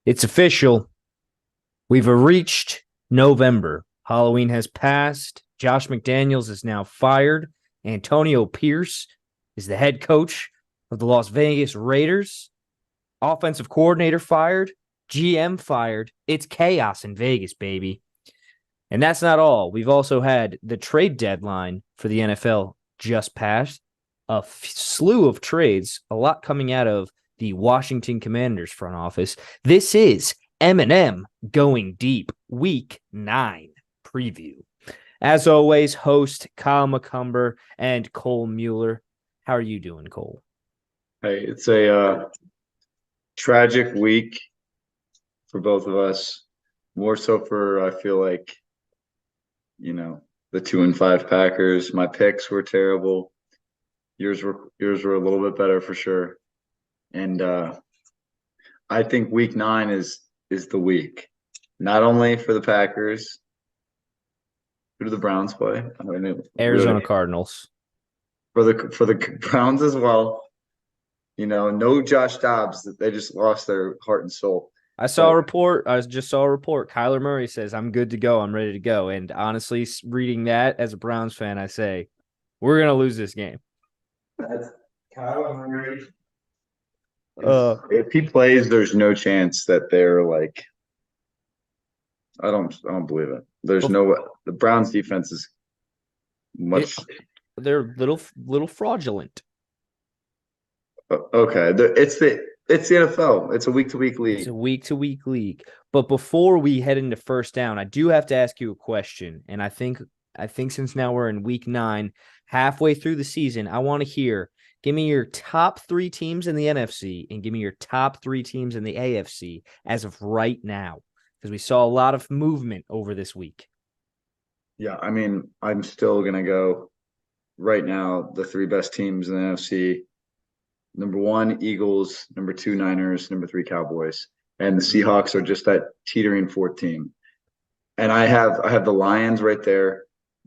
It's official. We've reached November. Halloween has passed. Josh McDaniels is now fired. Antonio Pierce is the head coach of the Las Vegas Raiders. Offensive coordinator fired. GM fired. It's chaos in Vegas, baby. And that's not all. We've also had the trade deadline for the NFL just passed. A slew of trades, a lot coming out of the Washington Commanders front office. This is MnM Going Deep, Week 9 preview. As always, host Kyle McCumber and Cole Mueller. How are you doing, Cole? Hey, it's a tragic week for both of us. More so for, I feel like, the 2-5 Packers. My picks were terrible. Yours were a little bit better for sure. And I think week 9 is the week. Not only for the Packers. Who do the Browns play? Arizona Cardinals. For the Browns as well. No Josh Dobbs. They just lost their heart and soul. I just saw a report. Kyler Murray says, I'm good to go. I'm ready to go. And honestly, reading that as a Browns fan, I say, we're going to lose this game. That's Kyler Murray. If he plays, there's no chance that they're like. I don't believe it. There's no way. The Browns defense is much. They're little fraudulent. Okay, it's the NFL. It's a week-to-week league. It's a week-to-week league. But before we head into first down, I do have to ask you a question. And I think since now we're in week 9, halfway through the season, I want to hear. Give me your top 3 teams in the NFC and give me your top 3 teams in the AFC as of right now, because we saw a lot of movement over this week. Yeah, I mean, I'm still going to go right now, the 3 best teams in the NFC. Number 1, Eagles. Number 2, Niners. Number 3, Cowboys. And the Seahawks are just that teetering 4th team. And I have the Lions right there.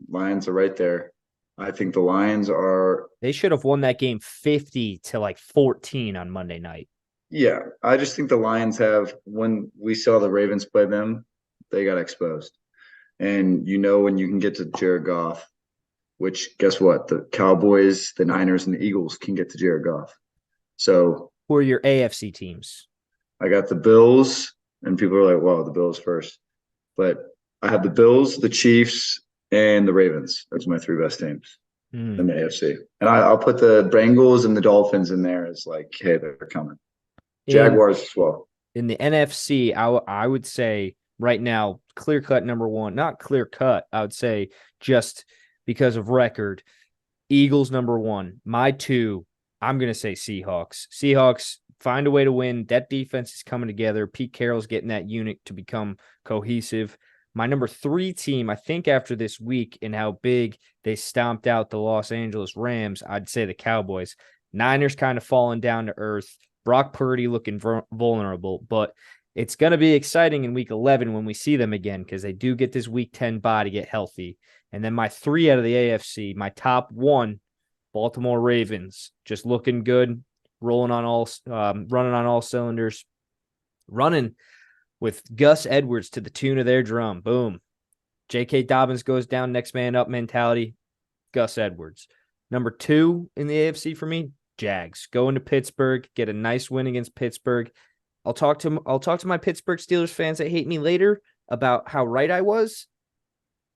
Lions are right there. I think the Lions are. They should have won that game 50-14 on Monday night. Yeah, I just think the Lions have. When we saw the Ravens play them, they got exposed. And when you can get to Jared Goff, which guess what? The Cowboys, the Niners, and the Eagles can get to Jared Goff. So who are your AFC teams? I got the Bills, and people are like, "Wow, the Bills first." But I have the Bills, the Chiefs, and the Ravens. Those are my 3 best teams in the AFC. And I'll put the Bengals and the Dolphins in there as like, hey, they're coming. Jaguars as well. In the NFC, I would say right now, clear-cut number 1. Not clear-cut, I would say just because of record. Eagles number 1. My 2, I'm going to say Seahawks. Seahawks find a way to win. That defense is coming together. Pete Carroll's getting that unit to become cohesive. My number 3 team, I think after this week and how big they stomped out the Los Angeles Rams, I'd say the Cowboys. Niners kind of falling down to earth. Brock Purdy looking vulnerable, but it's going to be exciting in week 11 when we see them again because they do get this week 10 bye to get healthy. And then my 3 out of the AFC, my top 1, Baltimore Ravens, just looking good, running on all cylinders, running with Gus Edwards to the tune of their drum. Boom. J.K. Dobbins goes down, next man up mentality, Gus Edwards. Number 2 in the AFC for me, Jags. Go into Pittsburgh, get a nice win against Pittsburgh. I'll talk to my Pittsburgh Steelers fans that hate me later about how right I was,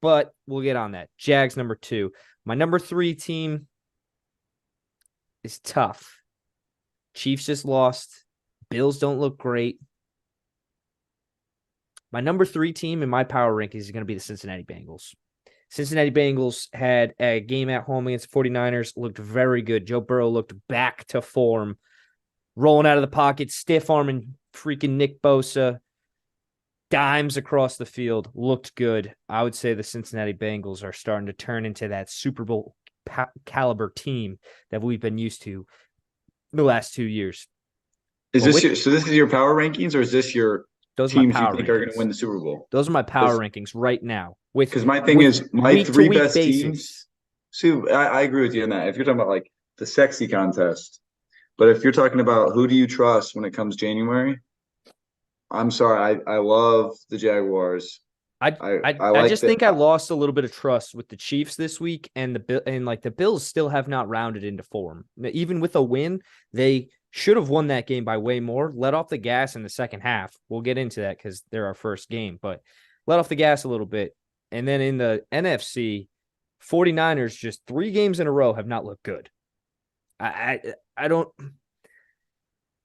but we'll get on that. Jags number 2. My number 3 team is tough. Chiefs just lost. Bills don't look great. My number 3 team in my power rankings is going to be the Cincinnati Bengals. Cincinnati Bengals had a game at home against the 49ers, looked very good. Joe Burrow looked back to form, rolling out of the pocket, stiff-arming freaking Nick Bosa, dimes across the field, looked good. I would say the Cincinnati Bengals are starting to turn into that Super Bowl caliber team that we've been used to the last 2 years. So this is your power rankings, or is this your teams you think are going to win the Super Bowl? Those are my power rankings right now. Because my thing is, my 3 best teams. So I agree with you on that. If you're talking about like the sexy contest, but if you're talking about who do you trust when it comes January, I'm sorry. I love the Jaguars. I I like just think I that. lost a little bit of trust with the Chiefs this week, and the Bills still have not rounded into form. Even with a win, they should have won that game by way more. Let off the gas in the second half. We'll get into that because they're our first game, but let off the gas a little bit. And then in the NFC, 49ers just 3 games in a row have not looked good. I don't.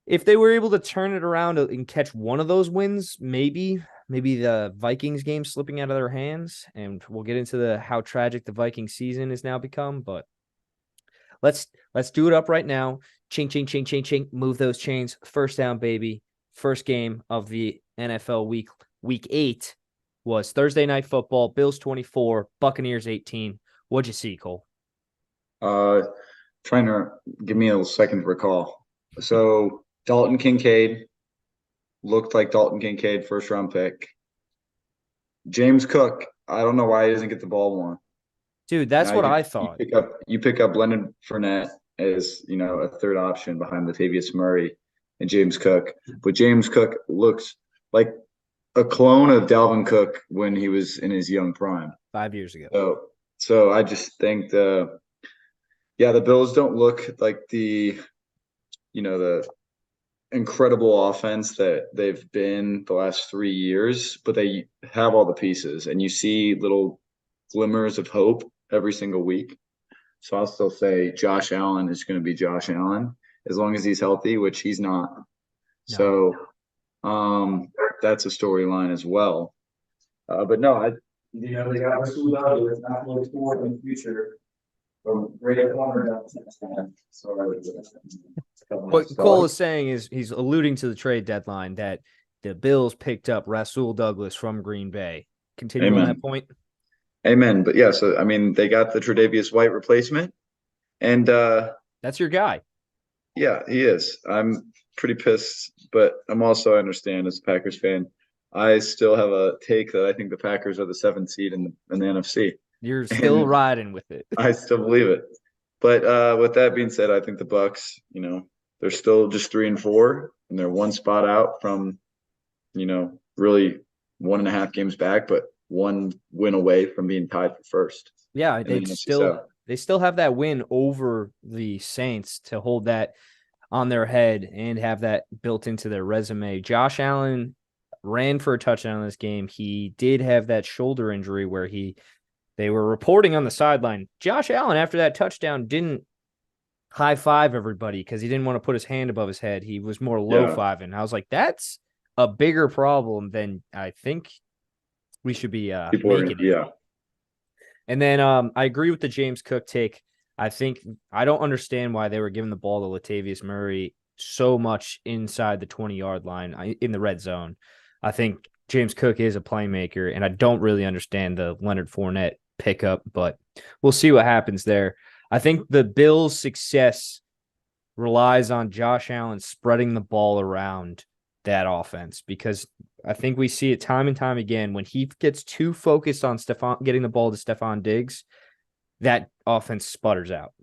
If they were able to turn it around and catch one of those wins, maybe the Vikings game slipping out of their hands, and we'll get into how tragic the Viking season has now become. But let's do it up right now. Ching, ching, ching, ching, ching. Move those chains. First down, baby. First game of the NFL week 8 was Thursday Night Football. Bills 24, Buccaneers 18. What'd you see, Cole? Trying to give me a second to recall. So Dalton Kincaid looked like Dalton Kincaid, first round pick. James Cook, I don't know why he doesn't get the ball more. Dude, that's Now what I thought. You pick up Leonard Fournette as a third option behind Latavius Murray and James Cook. But James Cook looks like a clone of Dalvin Cook when he was in his young prime 5 years ago. So I just think the Bills don't look like the incredible offense that they've been the last 3 years, but they have all the pieces, and you see little glimmers of hope every single week. So I'll still say Josh Allen is going to be Josh Allen as long as he's healthy, which he's not. No. So that's a storyline as well. But no, they got Rasul Douglas not really forward in the future. From great corner what Cole is saying is he's alluding to the trade deadline that the Bills picked up Rasul Douglas from Green Bay. Continue on that point. Amen. But yeah, so I mean, they got the Tre'Davious White replacement, and that's your guy. Yeah, he is. I'm pretty pissed, but I understand as a Packers fan, I still have a take that I think the Packers are the 7th seed in the NFC. You're still riding with it. I still believe it. But with that being said, I think the Bucks, they're still just 3-4, and they're one spot out from, really 1.5 games back, but one win away from being tied for first. Yeah, they still have that win over the Saints to hold that on their head and have that built into their resume. Josh Allen ran for a touchdown in this game. He did have that shoulder injury where they were reporting on the sideline. Josh Allen, after that touchdown, didn't high-five everybody because he didn't want to put his hand above his head. He was more low-fiving. I was like, that's a bigger problem than I think we should be making it. Yeah. And then I agree with the James Cook take. I don't understand why they were giving the ball to Latavius Murray so much inside the 20-yard line in the red zone. I think James Cook is a playmaker, and I don't really understand the Leonard Fournette pickup, but we'll see what happens there. I think the Bills' success relies on Josh Allen spreading the ball around that offense, because I think we see it time and time again when he gets too focused on getting the ball to Stephon Diggs, that offense sputters out.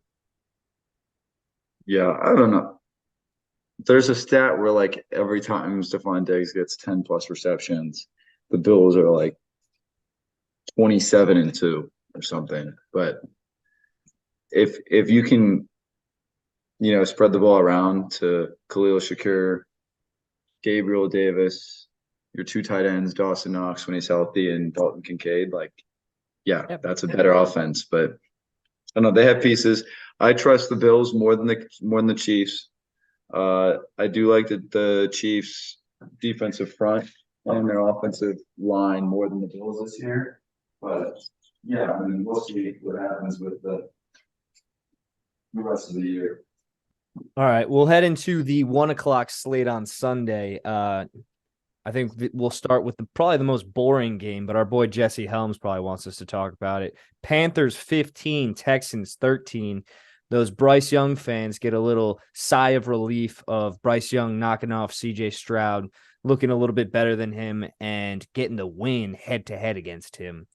Yeah, I don't know. There's a stat where like every time Stephon Diggs gets 10 plus receptions, the Bills are like 27-2 or something. But if you can, spread the ball around to Khalil Shakir, Gabriel Davis, your 2 tight ends, Dawson Knox when he's healthy, and Dalton Kincaid, that's a better offense. But I don't know, they have pieces. I trust the Bills more than the Chiefs. I do like the Chiefs' defensive front and their offensive line more than the Bills this year. But yeah, I mean, we'll see what happens with the rest of the year. All right, we'll head into the 1:00 slate on Sunday. I think we'll start with probably the most boring game, but our boy Jesse Helms probably wants us to talk about it. Panthers 15, Texans 13. Those Bryce Young fans get a little sigh of relief of Bryce Young knocking off C.J. Stroud, looking a little bit better than him, and getting the win head-to-head against him.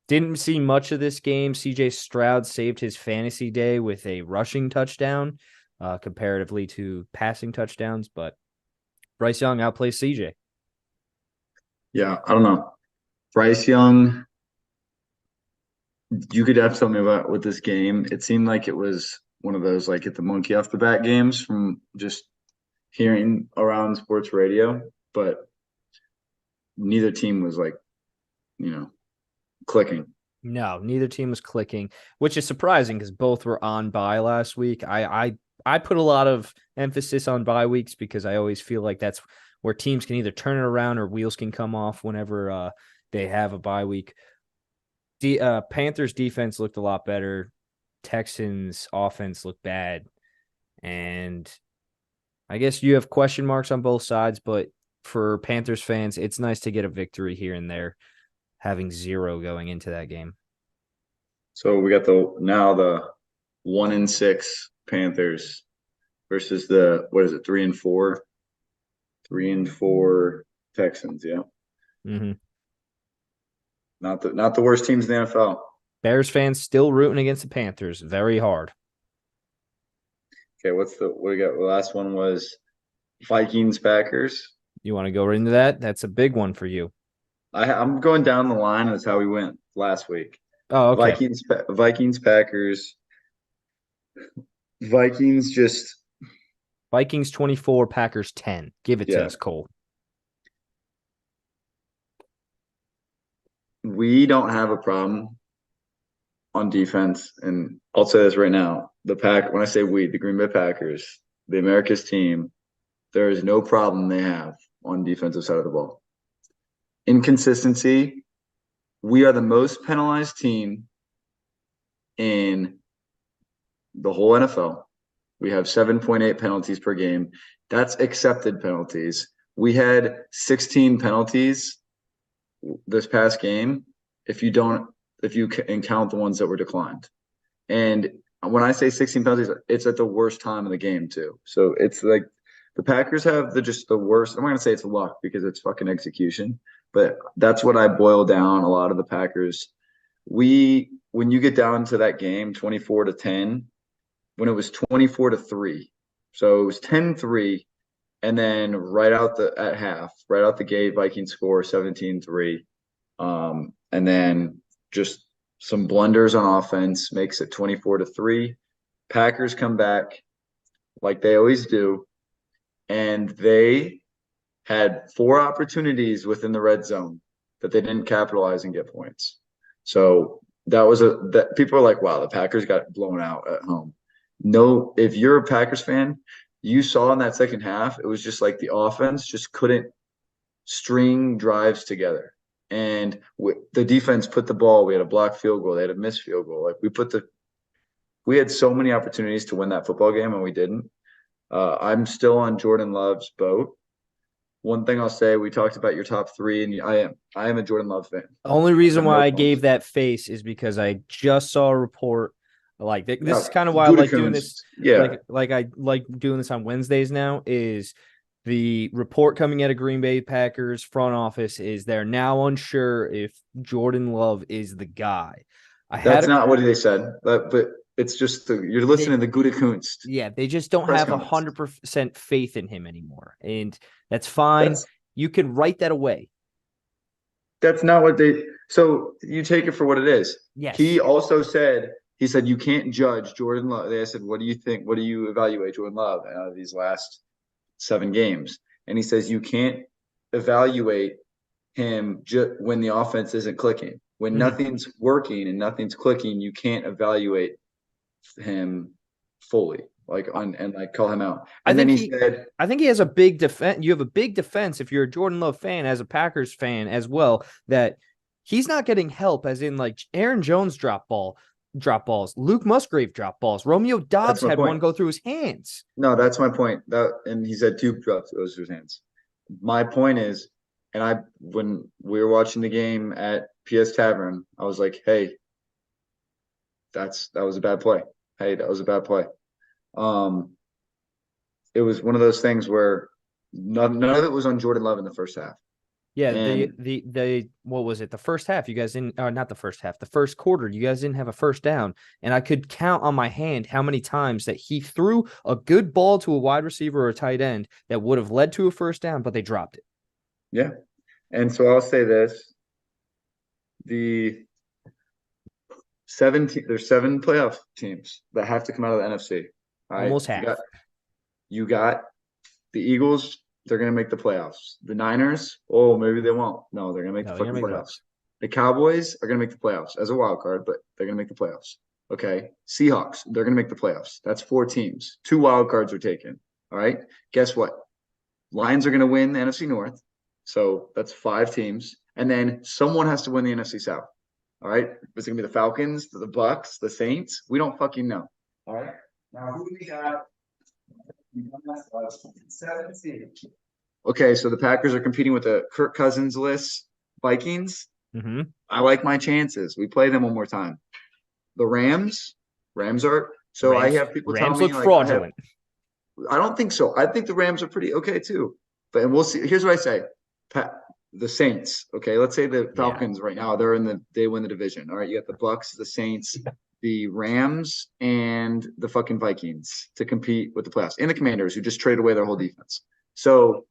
Didn't see much of this game. C.J. Stroud saved his fantasy day with a rushing touchdown comparatively to passing touchdowns, but Bryce Young outplays CJ. Yeah, I don't know. Bryce Young, you could have something about with this game. It seemed like it was one of those like get the monkey off the back games from just hearing around sports radio, but neither team was like, clicking. No, neither team was clicking, which is surprising because both were on bye last week. I put a lot of emphasis on bye weeks because I always feel like that's where teams can either turn it around or wheels can come off whenever they have a bye week. Panthers defense looked a lot better. Texans offense looked bad. And I guess you have question marks on both sides, but for Panthers fans, it's nice to get a victory here and there, having 0 going into that game. So we got the 1-6 Panthers versus the 3-4? 3-4 Texans, yeah. Mm-hmm. Not the worst teams in the NFL. Bears fans still rooting against the Panthers very hard. Okay, what we got? The last one was Vikings Packers. You want to go into that? That's a big one for you. I'm going down the line. That's how we went last week. Oh, okay. Vikings Packers. Vikings 24, Packers 10. Give it to us, Cole. We don't have a problem on defense, and I'll say this right now: when I say we, the Green Bay Packers, the America's team, there is no problem they have on defensive side of the ball. Inconsistency. We are the most penalized team in the whole NFL. We have 7.8 penalties per game. That's accepted penalties. We had 16 penalties this past game if you count the ones that were declined. And when I say 16 penalties, it's at the worst time of the game too. So it's like the Packers have the worst. I'm not going to say it's luck because it's fucking execution, but that's what I boil down a lot of the Packers. When you get down to that game, 24-10, when it was 24-3, so it was 10-3, and then at half, right out the gate, Vikings score 17-3, and then just some blunders on offense makes it 24-3. Packers come back like they always do, and they had 4 opportunities within the red zone that they didn't capitalize and get points. So that people are like, wow, the Packers got blown out at home. No, if you're a Packers fan, you saw in that second half, it was just like the offense just couldn't string drives together. And the defense put the ball, we had a blocked field goal, they had a missed field goal. Like we had so many opportunities to win that football game and we didn't. I'm still on Jordan Love's boat. One thing I'll say, we talked about your top 3, and I am a Jordan Love fan. The only reason why I gave that face is because I just saw a report. Like this is kind of why I like doing this. Yeah, like I like doing this on Wednesdays now. Is the report coming out of Green Bay Packers front office is they're now unsure if Jordan Love is the guy. That's not what they said, but it's just you're listening to the Gutekunst. Yeah, they just don't have 100% faith in him anymore, and that's fine. You can write that away. That's not what they. So you take it for what it is. Yes. He also said you can't judge Jordan Love. They said, what do you think? What do you evaluate Jordan Love out of these last 7 games? And he says you can't evaluate him when the offense isn't clicking. When nothing's working and nothing's clicking, you can't evaluate him fully, call him out. And then he said, I think he has a big defense. You have a big defense if you're a Jordan Love fan, as a Packers fan as well, that he's not getting help, as in like Aaron Jones drop balls, Luke Musgrave drop balls, Romeo Doubs had one go through his hands. No, that's my point. And he said 2 drops goes through his hands. My point is, when we were watching the game at PS Tavern, I was like, hey, that was a bad play. Hey, that was a bad play. It was one of those things where none of it was on Jordan Love in the first half. Yeah, And the what was it? The first half, you guys didn't, not the first half, the first quarter, you guys didn't have a first down. And I could count on my hand how many times that he threw a good ball to a wide receiver or a tight end that would have led to a first down, but they dropped it. yeah, and so I'll say this: the there's 7 playoff teams that have to come out of the NFC. All right, Almost half. you got the Eagles. They're going to make the playoffs. The Niners, oh, maybe they won't. No, they're going to make No, the you're fucking gonna make playoffs. The Cowboys are going to make the playoffs as a wild card, but they're going to make the playoffs. Okay. Seahawks, they're going to make the playoffs. That's 4 teams. 2 wild cards are taken. All right. Guess what? Lions are going to win the NFC North. So that's 5 teams. And then someone has to win the NFC South. All right. It's going to be the Falcons, the Bucks, the Saints. We don't fucking know. All right. Now, who do we got? Okay, so the Packers are competing with the Kirk Cousins-less Vikings. Mm-hmm. I like my chances. We play them one more time. The Rams are. So I have people tell Rams me look like fraudulent. I don't think so. I think the Rams are pretty okay too. But and we'll see. Here's what I say: the Saints. Okay, let's say the Falcons right now they win the division. All right, you got the Bucks, the Saints, the Rams, and the fucking Vikings to compete with the playoffs, and the Commanders who just traded away their whole defense. So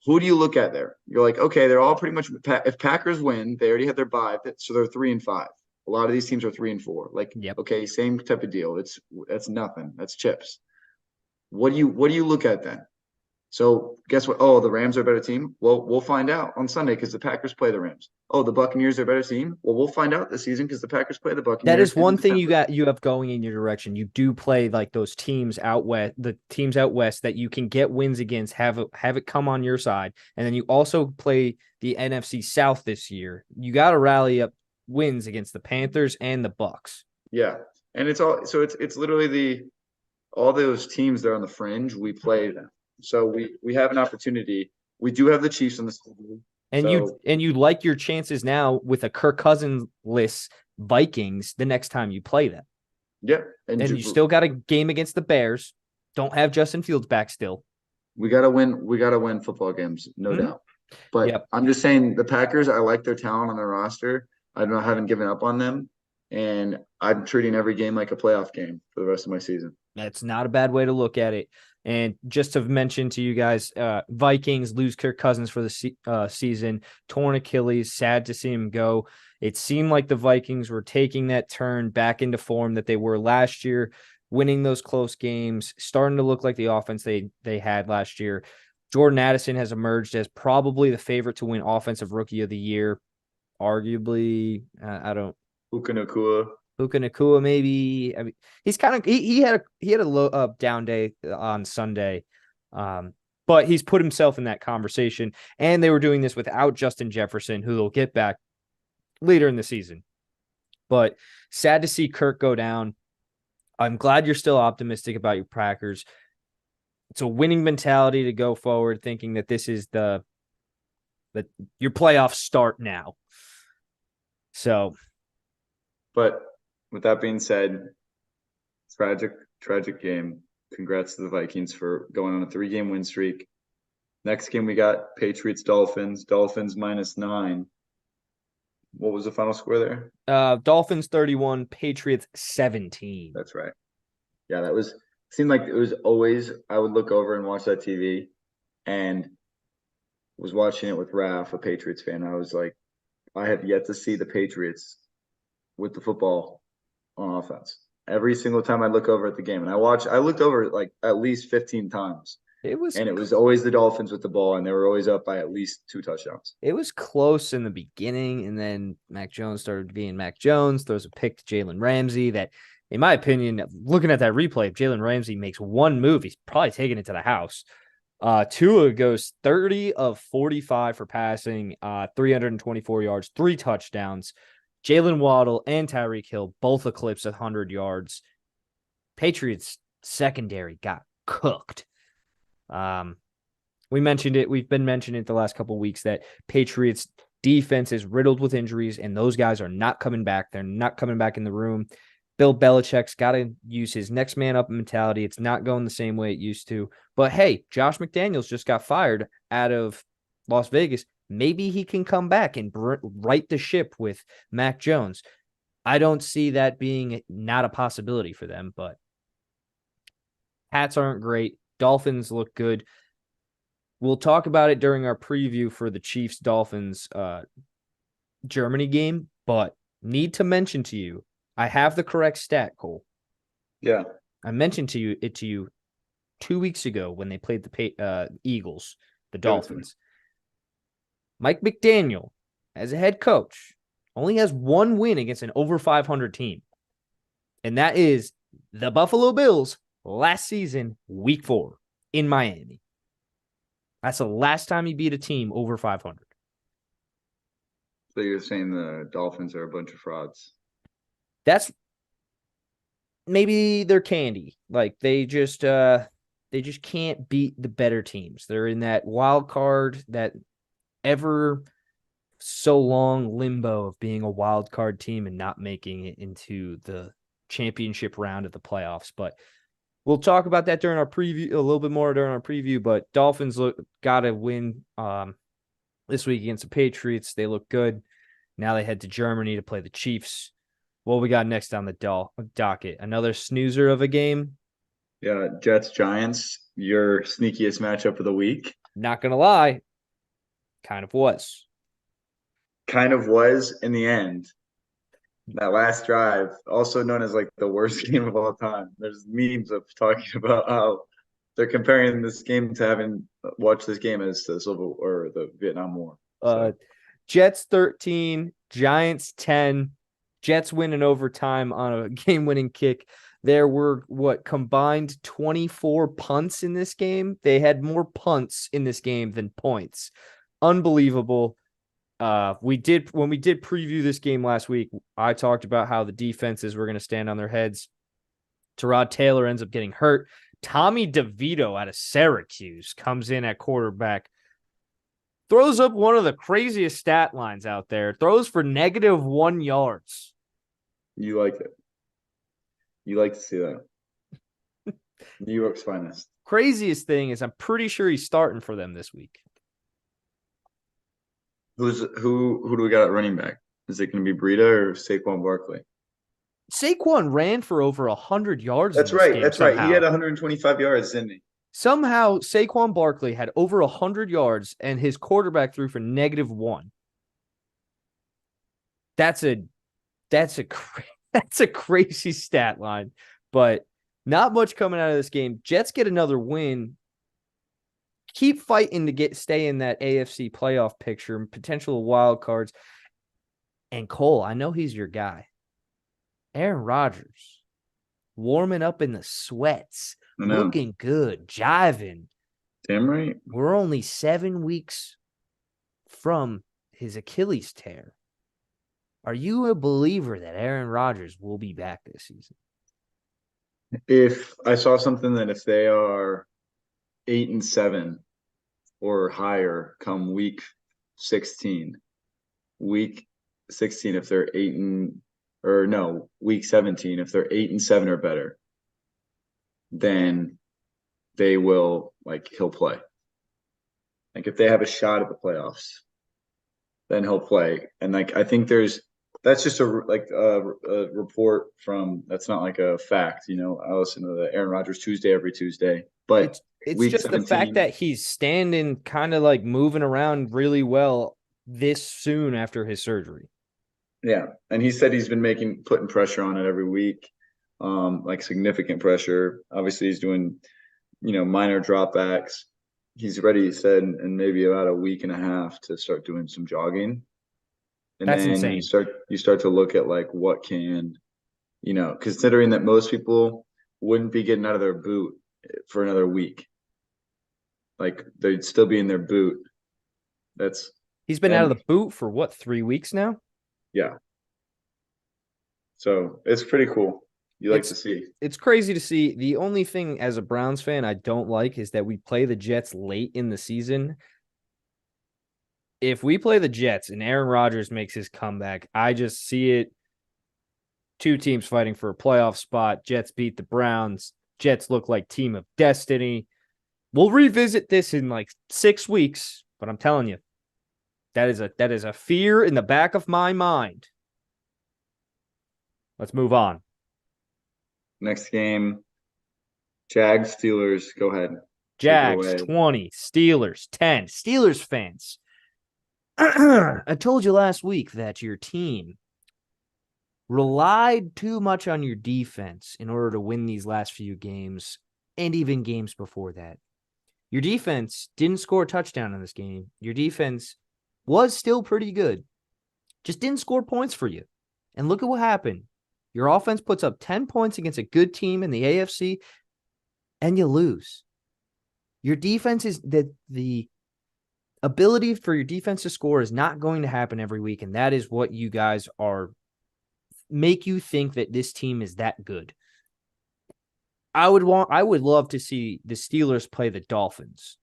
who do you look at there? You're like, okay, they're all pretty much. If Packers win, they already had their bye, so they're 3-5. A lot of these teams are 3-4. Like, okay, same type of deal. That's nothing. That's chips. What do you look at then? So guess what? Oh, the Rams are a better team. Well, we'll find out on Sunday because the Packers play the Rams. Oh, the Buccaneers are a better team. Well, we'll find out this season because the Packers play the Buccaneers. That is one thing you have going in your direction. You do play like those teams out west, the teams out west that you can get wins against, have it come on your side, and then you also play the NFC South this year. You got to rally up wins against the Panthers and the Bucks. Yeah, and it's literally all those teams that are on the fringe. We play them, so we have an opportunity. We do have the Chiefs on the schedule. And you like your chances now with a Kirk Cousins-less Vikings the next time you play them. Yeah. And you still got a game against the Bears. Don't have Justin Fields back still. We gotta win football games, no doubt. But I'm just saying the Packers, I like their talent on their roster. I haven't given up on them. And I'm treating every game like a playoff game for the rest of my season. That's not a bad way to look at it. And just to mention to you guys, Vikings lose Kirk Cousins for the season, torn Achilles, sad to see him go. It seemed like the Vikings were taking that turn back into form that they were last year, winning those close games, starting to look like the offense they had last year. Jordan Addison has emerged as probably the favorite to win Offensive Rookie of the Year. Arguably, Puka Nacua, maybe. I mean, he's kind of he had a low down day on Sunday, but he's put himself in that conversation. And they were doing this without Justin Jefferson, who they'll get back later in the season. But sad to see Kirk go down. I'm glad you're still optimistic about your Packers. It's a winning mentality to go forward, thinking that this is your playoffs start now. So, but with that being said, tragic game. Congrats to the Vikings for going on a 3-game win streak. Next game we got Patriots Dolphins. Dolphins -9. What was the final score there? Dolphins 31, Patriots 17. That's right. Yeah, seemed like it was always, I would look over and watch that TV and was watching it with Raph, a Patriots fan. I was like, I have yet to see the Patriots with the football on offense. Every single time I look over at the game, and I looked over like at least 15 times. It was always the Dolphins with the ball, and they were always up by at least 2 touchdowns. It was close in the beginning, and then Mac Jones started being Mac Jones, throws a pick to Jalen Ramsey that, in my opinion, looking at that replay, if Jalen Ramsey makes one move, he's probably taking it to the house. Tua goes 30 of 45 for passing, 324 yards, 3 touchdowns. Jalen Waddle and Tyreek Hill both eclipsed 100 yards. Patriots secondary got cooked. We mentioned it. We've been mentioning it the last couple of weeks that Patriots defense is riddled with injuries, and those guys are not coming back. They're not coming back in the room. Bill Belichick's got to use his next man up mentality. It's not going the same way it used to. But hey, Josh McDaniels just got fired out of Las Vegas. maybe he can come back and right the ship with Mac Jones. I don't see that being not a possibility for them, but Pats aren't great. Dolphins look good. We'll talk about it during our preview for the Chiefs-Dolphins Germany game, but need to mention to you, I have the correct stat, Cole. Yeah. I mentioned to you 2 weeks ago when they played the Eagles, the Dolphins. Mike McDaniel, as a head coach, only has one win against an over 500 team. And that is the Buffalo Bills last season, week 4 in Miami. That's the last time he beat a team over 500. So you're saying the Dolphins are a bunch of frauds? That's maybe they're candy. Like they just can't beat the better teams. They're in that wild card, that ever so long limbo of being a wild card team and not making it into the championship round of the playoffs. But we'll talk about that during our preview, a little bit more during our preview. But Dolphins got to win this week against the Patriots. They look good. Now they head to Germany to play the Chiefs. What we got next on the docket? Another snoozer of a game. Yeah, Jets-Giants, your sneakiest matchup of the week. Not going to lie, kind of was. Kind of was in the end. That last drive, also known as like the worst game of all time. There's memes of talking about how they're comparing this game to having watched this game as the Civil or the Vietnam War. So. Jets 13, Giants 10. Jets win in overtime on a game-winning kick. There were, combined 24 punts in this game? They had more punts in this game than points. Unbelievable. When we did preview this game last week, I talked about how the defenses were going to stand on their heads. Tyrod Taylor ends up getting hurt. Tommy DeVito out of Syracuse comes in at quarterback. Throws up one of the craziest stat lines out there. Throws for -1 yards. You like it. You like to see that. New York's finest. Craziest thing is I'm pretty sure he's starting for them this week. Who do we got at running back? Is it going to be Breida or Saquon Barkley? Saquon ran for over 100 yards. That's right. That's somehow. Right. He had 125 yards, didn't he? Somehow, Saquon Barkley had over 100 yards, and his quarterback threw for -1. That's a crazy stat line, but not much coming out of this game. Jets get another win. Keep fighting to stay in that AFC playoff picture and potential wild cards. And Cole, I know he's your guy. Aaron Rodgers warming up in the sweats. Looking good, jiving. Damn right. We're only 7 weeks from his Achilles tear. Are you a believer that Aaron Rodgers will be back this season? If I saw something that if they are 8-7 or higher come week 16, week 16 if they're week 17 if they're 8-7 or better, then they will he'll play. Like if they have a shot at the playoffs, then he'll play. And I think that's just a report from, that's not like a fact, I listen to the Aaron Rodgers Tuesday every Tuesday, but it's just 17, the fact that he's standing kind of moving around really well this soon after his surgery. Yeah. And he said he's been putting pressure on it every week. Significant pressure. Obviously he's doing, minor dropbacks. He's ready, he said, in maybe about a week and a half to start doing some jogging. And that's then insane. You start to look at what can, considering that most people wouldn't be getting out of their boot for another week. They'd still be in their boot. He's been out of the boot for 3 weeks now? Yeah. So it's pretty cool. You like to see. It's crazy to see. The only thing as a Browns fan I don't like is that we play the Jets late in the season. If we play the Jets and Aaron Rodgers makes his comeback, I just see it. 2 teams fighting for a playoff spot. Jets beat the Browns. Jets look like team of destiny. We'll revisit this in 6 weeks, but I'm telling you, That is a fear in the back of my mind. Let's move on. Next game, Jags, Steelers. Go ahead. Take it Jags away. 20, Steelers 10. Steelers fans, I told you last week that your team relied too much on your defense in order to win these last few games and even games before that. Your defense didn't score a touchdown in this game. Your defense was still pretty good, just didn't score points for you. And look at what happened. Your offense puts up 10 points against a good team in the AFC, and you lose. Your defense is that the ability for your defense to score is not going to happen every week, and that is what you guys are make you think that this team is that good. I would love to see the Steelers play the Dolphins.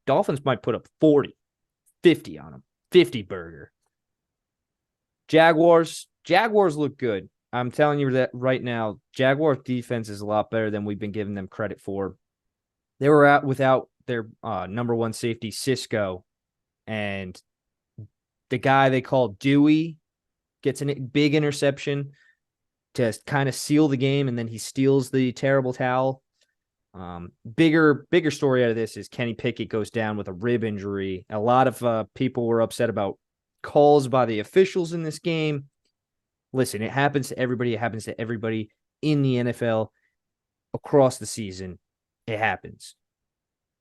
Dolphins might put up 40, 50 on them. 50 burger. Jaguars look good. I'm telling you that right now, Jaguars defense is a lot better than we've been giving them credit for. They were out without their number one safety, Cisco, and the guy they call Dewey gets a big interception to kind of seal the game, and then he steals the terrible towel. Bigger story out of this is Kenny Pickett goes down with a rib injury. A lot of people were upset about calls by the officials in this game. Listen, it happens to everybody. It happens to everybody in the NFL across the season. It happens.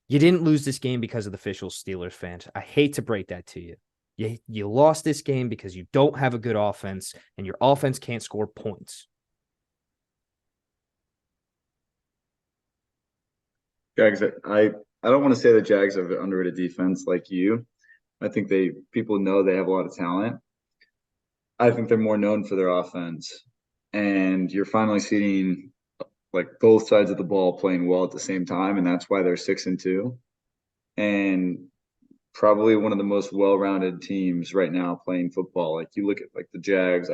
You didn't lose this game because of the officials, Steelers fans. I hate to break that to you. You lost this game because you don't have a good offense, and your offense can't score points. Jags, I don't want to say the Jags have an underrated defense like you. I think people know they have a lot of talent. I think they're more known for their offense. And you're finally seeing like both sides of the ball playing well at the same time, and that's why they're 6-2. And probably one of the most well-rounded teams right now playing football. Like you look at like the Jags,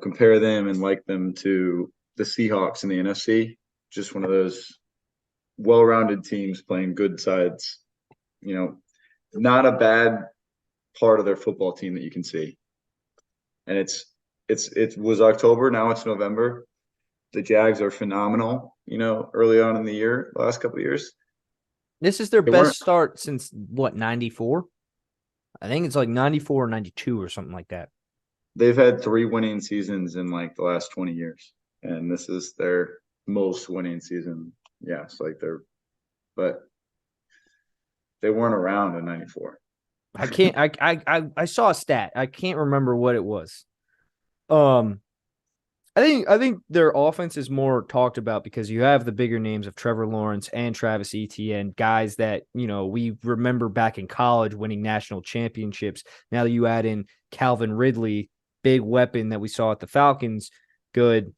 compare them and like them to the Seahawks in the NFC. Just one of those well-rounded teams playing good sides. Not a bad part of their football team that you can see. And it was October, now it's November. The Jags are phenomenal, early on in the year, the last couple of years. This is their best start since, 94? I think it's like 94 or 92 or something like that. They've had 3 winning seasons in like the last 20 years. And this is their most winning season. Yeah, but they weren't around in 94. I saw a stat. I can't remember what it was. I think their offense is more talked about because you have the bigger names of Trevor Lawrence and Travis Etienne, guys that, we remember back in college winning national championships. Now that you add in Calvin Ridley, big weapon that we saw at the Falcons, good.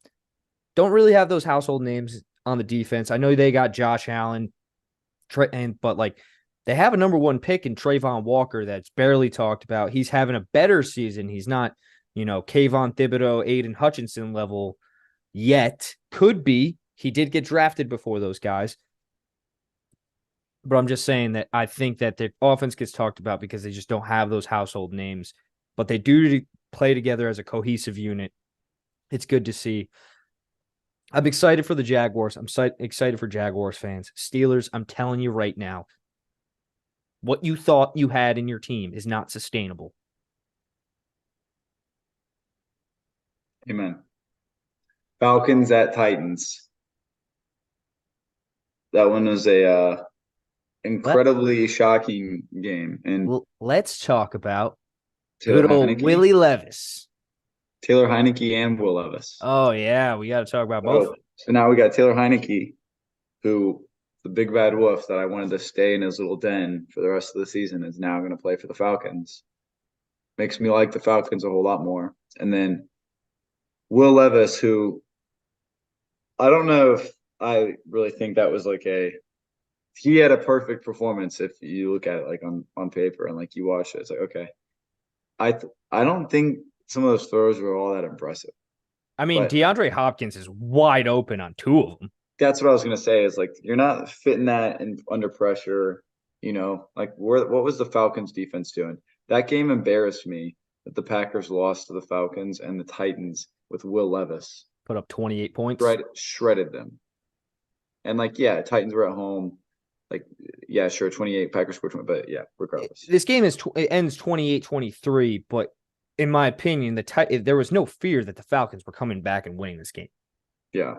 Don't really have those household names on the defense. I know they got Josh Allen, but they have a number one pick in Trayvon Walker that's barely talked about. He's having a better season. He's not, Kayvon Thibodeau, Aiden Hutchinson level yet. Could be. He did get drafted before those guys. But I'm just saying that I think that their offense gets talked about because they just don't have those household names. But they do play together as a cohesive unit. It's good to see. I'm excited for the Jaguars. I'm excited for Jaguars fans. Steelers, I'm telling you right now, what you thought you had in your team is not sustainable. Amen. Falcons at Titans. That one was a incredibly shocking game. And let's talk about good old Willie Levis. Taylor Heineke and Will Levis. Oh, yeah. We got to talk about both. So now we got Taylor Heineke, who the big bad wolf that I wanted to stay in his little den for the rest of the season is now going to play for the Falcons. Makes me like the Falcons a whole lot more. And then Will Levis, who I don't know if I really think that was he had a perfect performance if you look at it like on paper and like you watch it. It's like, okay. I don't think some of those throws were all that impressive. I mean, DeAndre Hopkins is wide open on 2 of them. That's what I was going to say is like, you're not fitting that in under pressure. Like what was the Falcons defense doing? That game embarrassed me that the Packers lost to the Falcons and the Titans with Will Levis. Put up 28 points. Shredded them. And like, yeah, Titans were at home. Like, yeah, sure, 28, Packers scored 20, but yeah, regardless. This game it ends 28-23, but in my opinion, there was no fear that the Falcons were coming back and winning this game. Yeah.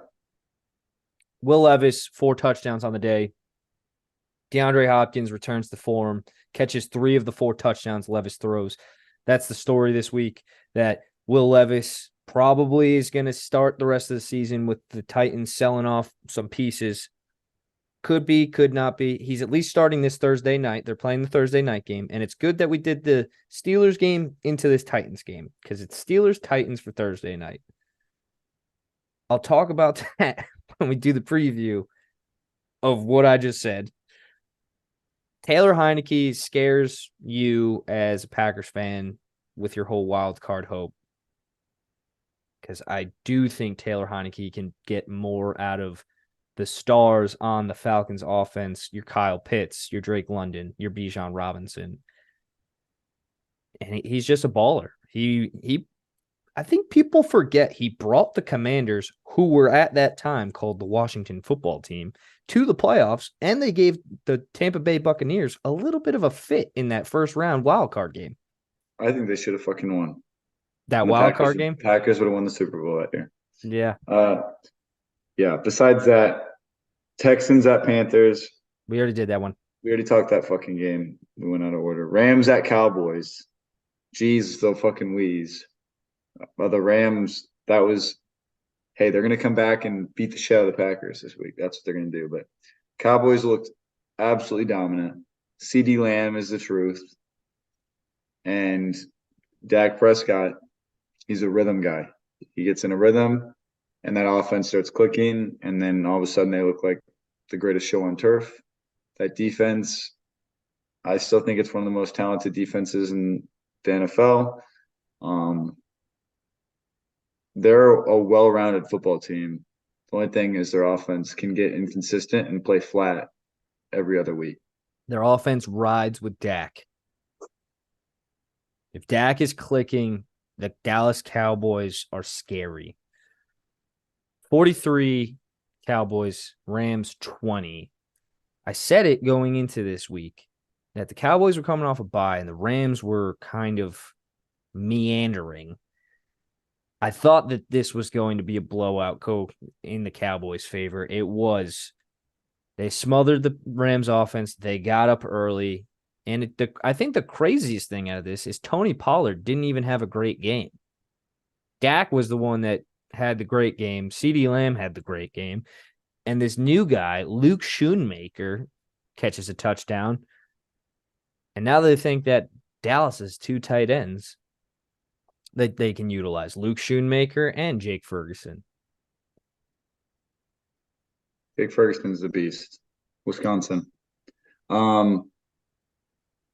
Will Levis, 4 touchdowns on the day. DeAndre Hopkins returns to form, catches 3 of the 4 touchdowns Levis throws. That's the story this week, that Will Levis probably is going to start the rest of the season with the Titans selling off some pieces. Could be, could not be. He's at least starting this Thursday night. They're playing the Thursday night game, and it's good that we did the Steelers game into this Titans game because it's Steelers-Titans for Thursday night. I'll talk about that when we do the preview of what I just said. Taylor Heineke scares you as a Packers fan with your whole wild card hope, because I do think Taylor Heineke can get more out of the stars on the Falcons offense. Your Kyle Pitts, your Drake London, your Bijan Robinson. And he's just a baller. I think people forget he brought the Commanders, who were at that time called the Washington Football Team, to the playoffs, and they gave the Tampa Bay Buccaneers a little bit of a fit in that first round wild card game. I think they should have fucking won. That wild card game? Packers would have won the Super Bowl that year. Yeah. Yeah. Besides that, Texans at Panthers. We already did that one. We already talked that fucking game. We went out of order. Rams at Cowboys. Jeez, the fucking wheeze. The Rams, that was, hey, they're going to come back and beat the shit out of the Packers this week. That's what they're going to do. But Cowboys looked absolutely dominant. CD Lamb is the truth. And Dak Prescott, he's a rhythm guy. He gets in a rhythm, and that offense starts clicking, and then all of a sudden they look like the greatest show on turf. That defense, I still think it's one of the most talented defenses in the NFL. They're a well-rounded football team. The only thing is their offense can get inconsistent and play flat every other week. Their offense rides with Dak. If Dak is clicking, the Dallas Cowboys are scary. 43 Cowboys, Rams 20. I said it going into this week that the Cowboys were coming off a bye and the Rams were kind of meandering. I thought that this was going to be a blowout in the Cowboys' favor. It was. They smothered the Rams offense. They got up early. And I think the craziest thing out of this is Tony Pollard didn't even have a great game. Dak was the one that had the great game. CeeDee Lamb had the great game. And this new guy, Luke Schoonmaker, catches a touchdown. And now they think that Dallas has 2 tight ends that they can utilize, Luke Schoonmaker and Jake Ferguson. Jake Ferguson's the beast. Wisconsin.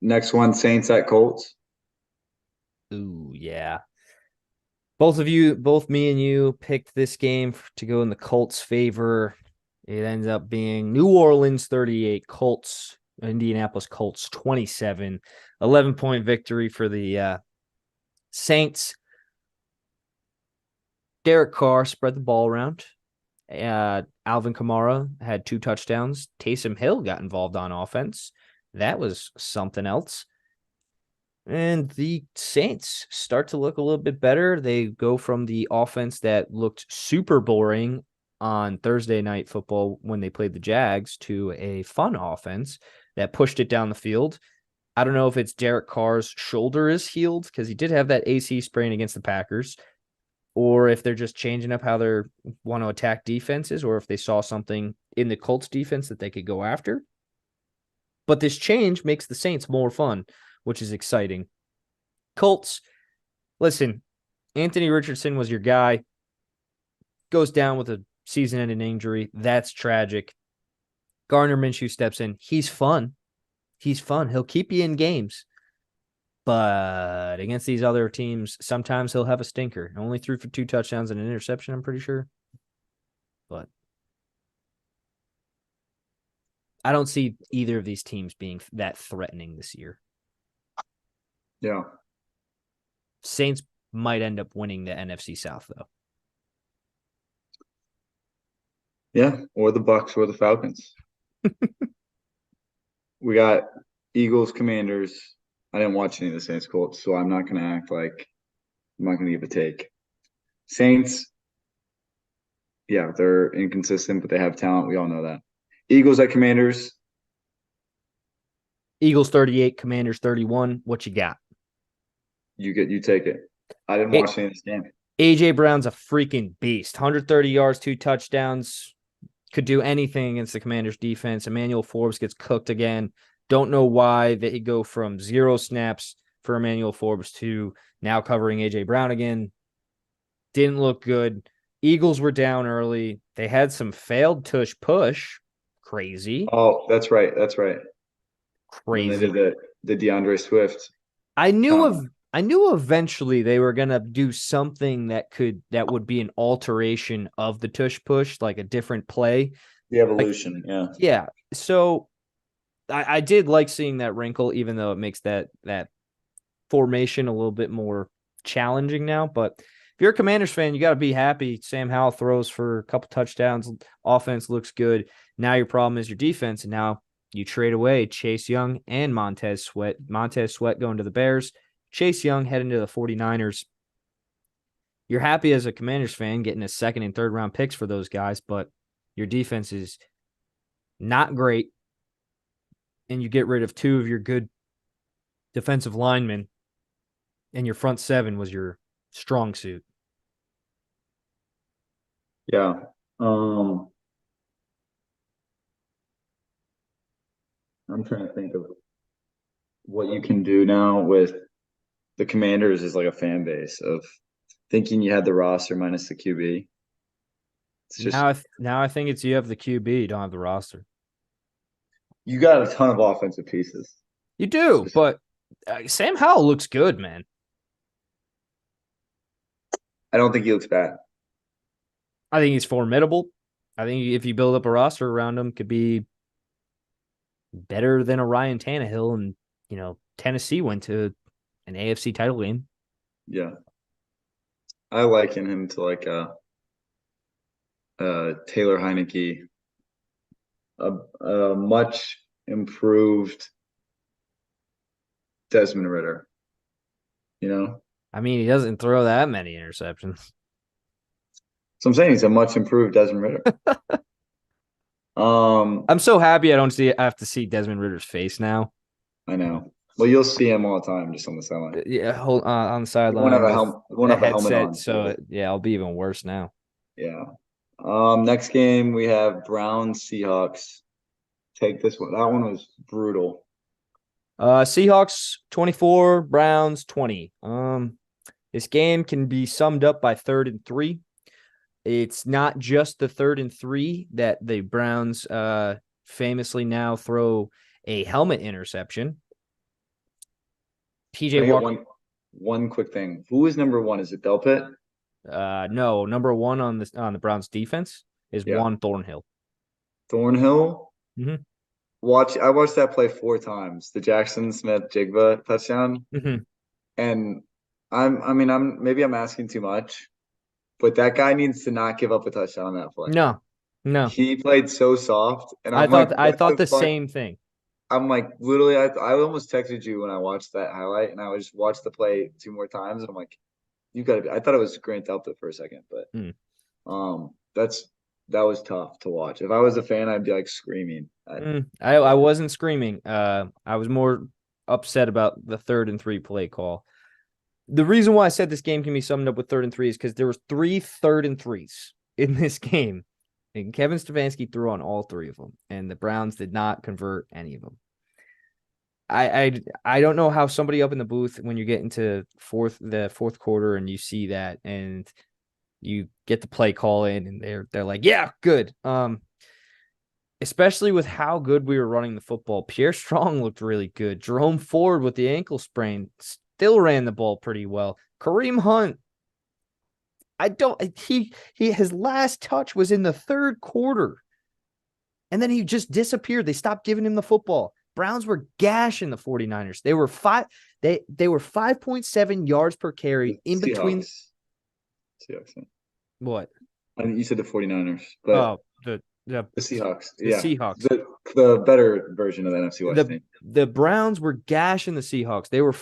Next one, Saints at Colts. Ooh, yeah. Both me and you picked this game to go in the Colts' favor. It ends up being New Orleans 38, Indianapolis Colts 27. 11-point victory for the Saints. Derek Carr spread the ball around. Alvin Kamara had 2 touchdowns. Taysom Hill got involved on offense. That was something else. And the Saints start to look a little bit better. They go from the offense that looked super boring on Thursday Night Football when they played the Jags to a fun offense that pushed it down the field. I don't know if it's Derek Carr's shoulder is healed because he did have that AC sprain against the Packers, or if they're just changing up how they want to attack defenses, or if they saw something in the Colts defense that they could go after. But this change makes the Saints more fun, which is exciting. Colts, listen, Anthony Richardson was your guy. Goes down with a season-ending injury. That's tragic. Gardner Minshew steps in. He's fun. He'll keep you in games. But against these other teams, sometimes he'll have a stinker. Only threw for 2 touchdowns and an interception, I'm pretty sure. But I don't see either of these teams being that threatening this year. Yeah. Saints might end up winning the NFC South, though. Yeah, or the Bucks or the Falcons. We got Eagles, Commanders. I didn't watch any of the Saints Colts, so I'm not going to act like I'm not going to give a take. Saints, yeah, they're inconsistent, but they have talent. We all know that. Eagles at Commanders. Eagles 38, Commanders 31. What you got? You take it. I didn't watch any of this game. AJ Brown's a freaking beast. 130 yards, 2 touchdowns. Could do anything against the Commanders defense. Emmanuel Forbes gets cooked again. Don't know why they go from 0 snaps for Emmanuel Forbes to now covering AJ Brown again. Didn't look good. Eagles were down early. They had some failed tush push. Crazy. Oh, that's right. That's right. Crazy. And they did the DeAndre Swift. I knew eventually they were gonna do something that would be an alteration of the tush push, like a different play. The evolution, yeah. Yeah. So I did like seeing that wrinkle, even though it makes that formation a little bit more challenging now. But if you're a Commanders fan, you got to be happy. Sam Howell throws for a couple touchdowns. Offense looks good. Now your problem is your defense, and now you trade away Chase Young and Montez Sweat. Montez Sweat going to the Bears. Chase Young heading to the 49ers. You're happy as a Commanders fan getting a second and third round picks for those guys, but your defense is not great. And you get rid of 2 of your good defensive linemen, and your front 7 was your strong suit. Yeah. I'm trying to think of what you can do now with the Commanders is like a fan base of thinking you had the roster minus the QB. It's just now I think it's you have the QB, you don't have the roster. You got a ton of offensive pieces. You do, but Sam Howell looks good, man. I don't think he looks bad. I think he's formidable. I think if you build up a roster around him, could be better than a Ryan Tannehill. And, Tennessee went to an AFC title game. Yeah. I liken him to like Taylor Heineke, a much improved Desmond Ridder. I mean, he doesn't throw that many interceptions. So I'm saying he's a much improved Desmond Ridder. I'm so happy I have to see Desmond Ridder's face now. I know. Well, you'll see him all the time just on the sideline. Yeah, on the sideline. Won't have a helmet on. So yeah, I'll be even worse now. Yeah. Next game we have Browns Seahawks. Take this one. That one was brutal. Seahawks 24, Browns 20. This game can be summed up by 3rd and 3. It's not just the 3rd and 3 that the Browns famously now throw a helmet interception. PJ Walker. One quick thing. Who is number 1? Is it Delpit? No, number 1 on the Browns defense is Juan Thornhill. Thornhill? Mm-hmm. I watched that play 4 times. The Jackson Smith-Jigba touchdown. Mm-hmm. And I'm asking too much, but that guy needs to not give up a touchdown on that play. No. He played so soft, and I thought the same thing. I'm like, literally, I almost texted you when I watched that highlight, and I just watched the play 2 more times, and I'm like, I thought it was Grant Delpit for a second, but that was tough to watch. If I was a fan, I'd be like screaming. I wasn't screaming. I was more upset about the 3rd and 3 play call. The reason why I said this game can be summed up with 3rd and 3 is because there was 3 3rd and 3s in this game. And Kevin Stefanski threw on all 3 of them, and the Browns did not convert any of them. I don't know how somebody up in the booth, when you get into the fourth quarter and you see that and you get the play call in and they're like, yeah, good. Especially with how good we were running the football. Pierre Strong looked really good. Jerome Ford with the ankle sprain still ran the ball pretty well. Kareem Hunt, his last touch was in the 3rd quarter. And then he just disappeared. They stopped giving him the football. Browns were gashing the 49ers. They were 5.7 yards per carry in between. Seahawks. What? I think you said the 49ers, but Oh, the Seahawks. The Seahawks. The better version of the NFC West team. The Browns were gashing the Seahawks. They were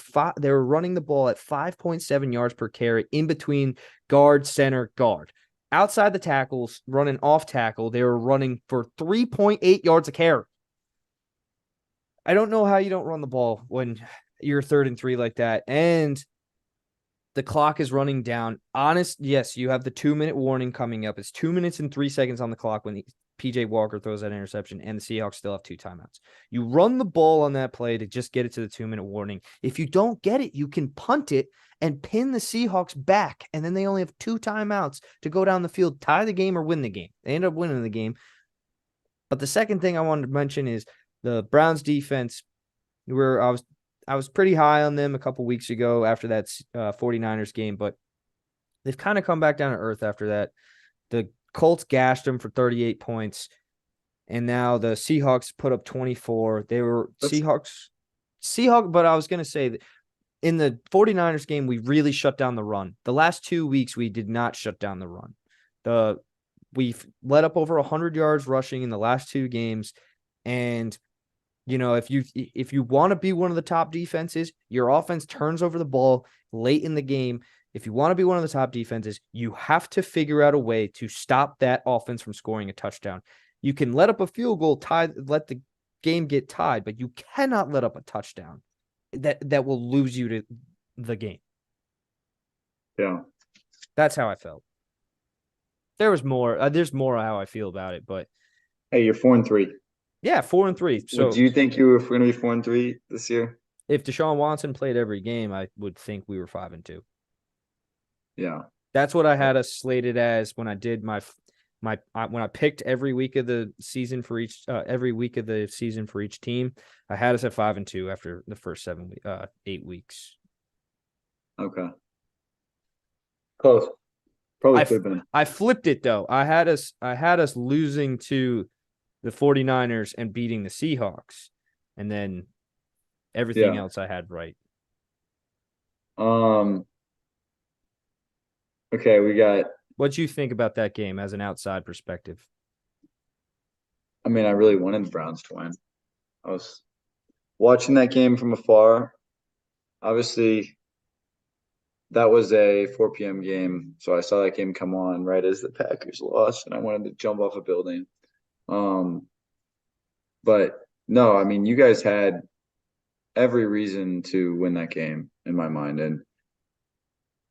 running the ball at 5.7 yards per carry in between guard, center, guard. Outside the tackles, running off tackle, they were running for 3.8 yards a carry. I don't know how you don't run the ball when you're 3rd and 3 like that. And the clock is running down. Yes, you have the 2-minute warning coming up. It's 2 minutes and 3 seconds on the clock when PJ Walker throws that interception, and the Seahawks still have 2 timeouts. You run the ball on that play to just get it to the 2-minute warning. If you don't get it, you can punt it and pin the Seahawks back, and then they only have 2 timeouts to go down the field, tie the game, or win the game. They end up winning the game. But the second thing I wanted to mention is the Browns defense. I was pretty high on them a couple weeks ago after that 49ers game, but they've kind of come back down to earth after that. The Colts gashed them for 38 points, and now the Seahawks put up 24. They were Seahawks, but I was going to say that in the 49ers game, we really shut down the run. The last 2 weeks, we did not shut down the run. We've let up over 100 yards rushing in the last 2 games, and if you want to be one of the top defenses, your offense turns over the ball late in the game. If you want to be one of the top defenses, you have to figure out a way to stop that offense from scoring a touchdown. You can let up a field goal, let the game get tied, but you cannot let up a touchdown that will lose you to the game. Yeah. That's how I felt. There's more how I feel about it, but hey, you're 4-3. Yeah, 4-3. So do you think you were going to be 4-3 this year? If Deshaun Watson played every game, I would think we were 5-2. Yeah. That's what I had us slated as when I did when I picked every week of the season for each team. I had us at 5-2 after the first 8 weeks. Okay. Close. Probably flipping it. I flipped it though. I had us losing to the 49ers and beating the Seahawks, and then everything else I had right. Okay, we got. What'd you think about that game as an outside perspective? I mean, I really wanted the Browns to win. I was watching that game from afar. Obviously, that was a 4 p.m. game, so I saw that game come on right as the Packers lost, and I wanted to jump off a building. But no, I mean, you guys had every reason to win that game in my mind, and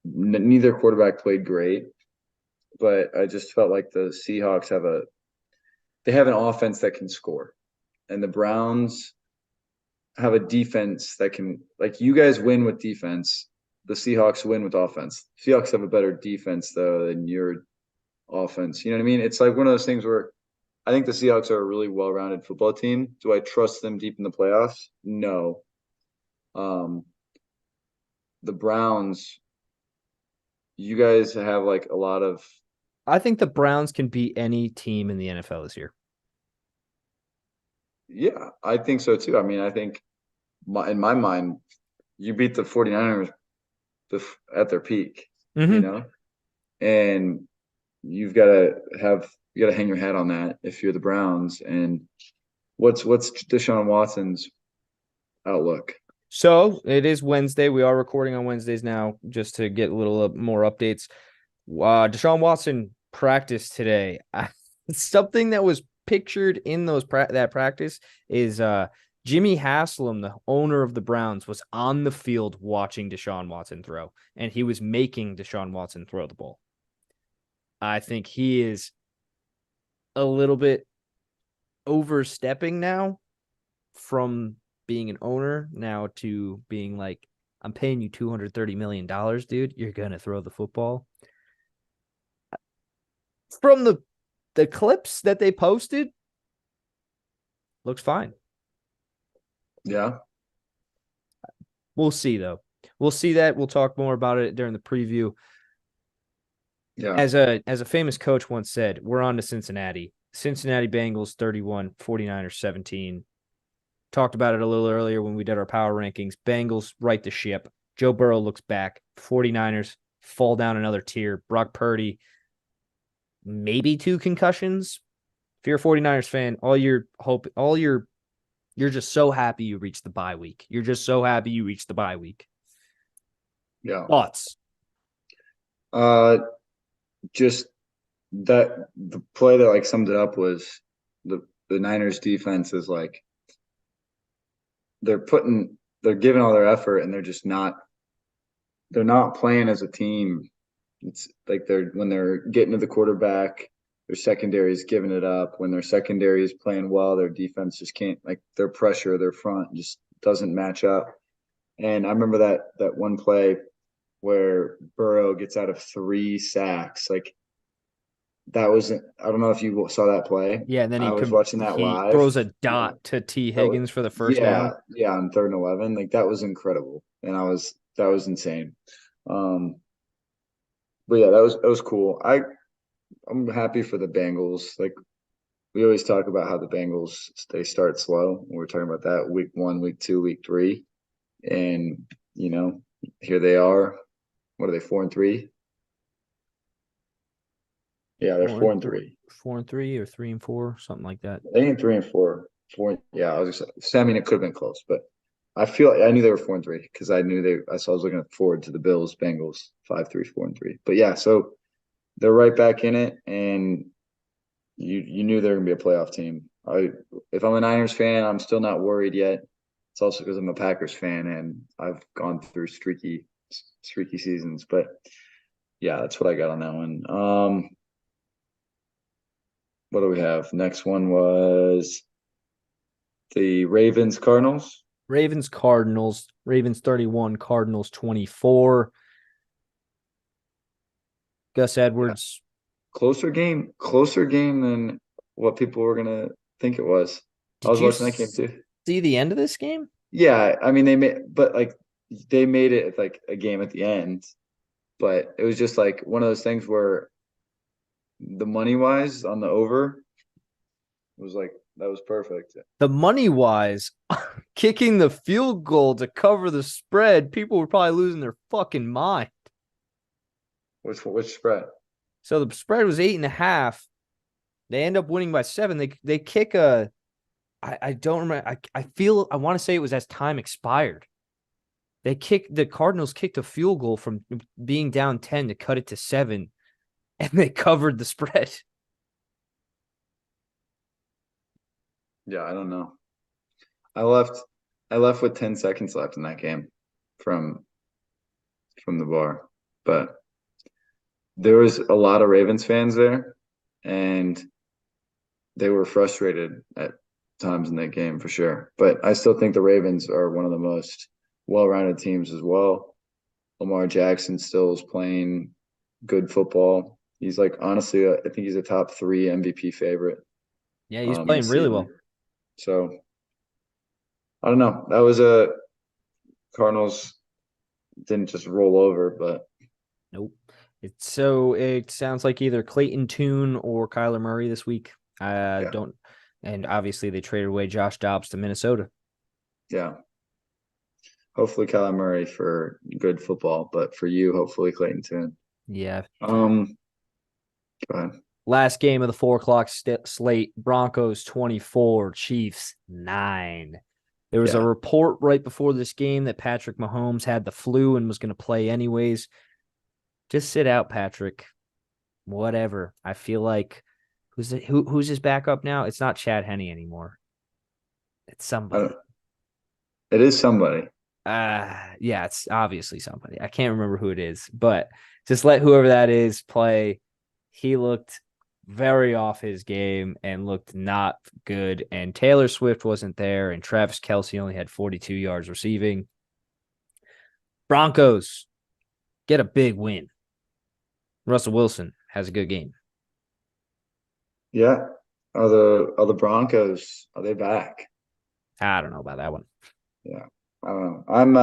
neither quarterback played great, but I just felt like the Seahawks have an offense that can score, and the Browns have a defense that can, like, you guys win with defense. The Seahawks win with offense. Seahawks have a better defense though than your offense. You know what I mean? It's like one of those things where I think the Seahawks are a really well-rounded football team. Do I trust them deep in the playoffs? No. The Browns, you guys have like a lot of. I think the Browns can beat any team in the NFL this year. Yeah, I think so too. I mean, I think in my mind, you beat the 49ers at their peak, and you've got to hang your hat on that if you're the Browns. And what's Deshaun Watson's outlook? So it is Wednesday. We are recording on Wednesdays now, just to get a little more updates. Deshaun Watson practiced today. Something that was pictured in that practice is Jimmy Haslam, the owner of the Browns, was on the field watching Deshaun Watson throw, and he was making Deshaun Watson throw the ball. I think he is a little bit overstepping now from being an owner now to being like, I'm paying you $230 million, dude. You're going to throw the football. From the clips that they posted, looks fine. Yeah. We'll see, though. We'll see that. We'll talk more about it during the preview. Yeah. As a famous coach once said, we're on to Cincinnati. Cincinnati Bengals 31, 49ers 17. Talked about it a little earlier when we did our power rankings. Bengals right the ship. Joe Burrow looks back. 49ers fall down another tier. Brock Purdy, maybe 2 concussions. If you're a 49ers fan, you're just so happy you reached the bye week. You're just so happy you reached the bye week. Yeah. Thoughts? Just that the play that like summed it up was the Niners defense is like they're giving all their effort and they're not playing as a team. It's like when they're getting to the quarterback, their secondary is giving it up. When their secondary is playing well, their defense just can't, like, their pressure, their front just doesn't match up. And I remember that one play where Burrow gets out of 3 sacks. Like, that wasn't, I don't know if you saw that play. Yeah, and then I was watching that he live. throws a Yeah. dot to T. Higgins for the first Yeah, down. yeah, on 3rd and 11. Like, that was incredible. And that was insane. But yeah, that was cool. I'm happy for the Bengals. Like, we always talk about how the Bengals, they start slow. We're talking about that week 1, week 2, week 3. And, here they are. What are they, 4-3? Yeah, they're 4-3. 4-3 or 3-4, something like that. They ain't 3-4. Yeah, I was just saying, I mean, it could have been close, but I feel like I knew they were 4-3 because I was looking forward to the Bills, Bengals, 5-3, 4-3. But yeah, so they're right back in it, and you knew they were gonna be a playoff team. If I'm a Niners fan, I'm still not worried yet. It's also because I'm a Packers fan and I've gone through streaky seasons. But yeah, that's what I got on that one. What do we have? Next one was the Ravens Cardinals. Ravens 31, Cardinals 24. Gus Edwards. Closer game than what people were gonna think it was. I was Did you watching that game too. see the end of this game? Yeah, I mean they made it like a game at the end, but it was just like one of those things where the money wise on the over was like that was perfect. The money wise, kicking the field goal to cover the spread, people were probably losing their fucking mind. Which spread? So the spread was 8.5. They end up winning by 7. They kick a. I don't remember. I want to say it was as time expired. The Cardinals kicked a field goal from being down 10 to cut it to 7, and they covered the spread. Yeah, I don't know. I left with 10 seconds left in that game from the bar, but there was a lot of Ravens fans there, and they were frustrated at times in that game for sure. But I still think the Ravens are one of the most well-rounded teams as well. Lamar Jackson still is playing good football. He's like, honestly, I think he's a top 3 MVP favorite. Yeah, he's playing really well. So I don't know. That was a Cardinals didn't just roll over, but nope. It sounds like either Clayton Tune or Kyler Murray this week. Don't, and obviously they traded away Josh Dobbs to Minnesota. Yeah. Hopefully Kyler Murray for good football, but for you, hopefully Clayton Tune. Yeah. Go ahead. Last game of the 4:00 slate: Broncos 24, Chiefs 9. There was a report right before this game that Patrick Mahomes had the flu and was going to play anyways. Just sit out, Patrick. Whatever. I feel like who's his backup now? It's not Chad Henne anymore. It's somebody. It is somebody. Yeah, it's obviously somebody. I can't remember who it is, but just let whoever that is play. He looked very off his game and looked not good. And Taylor Swift wasn't there, and Travis Kelce only had 42 yards receiving. Broncos get a big win. Russell Wilson has a good game. Yeah. Are the Broncos, are they back? I don't know about that one. Yeah. I don't know. I'm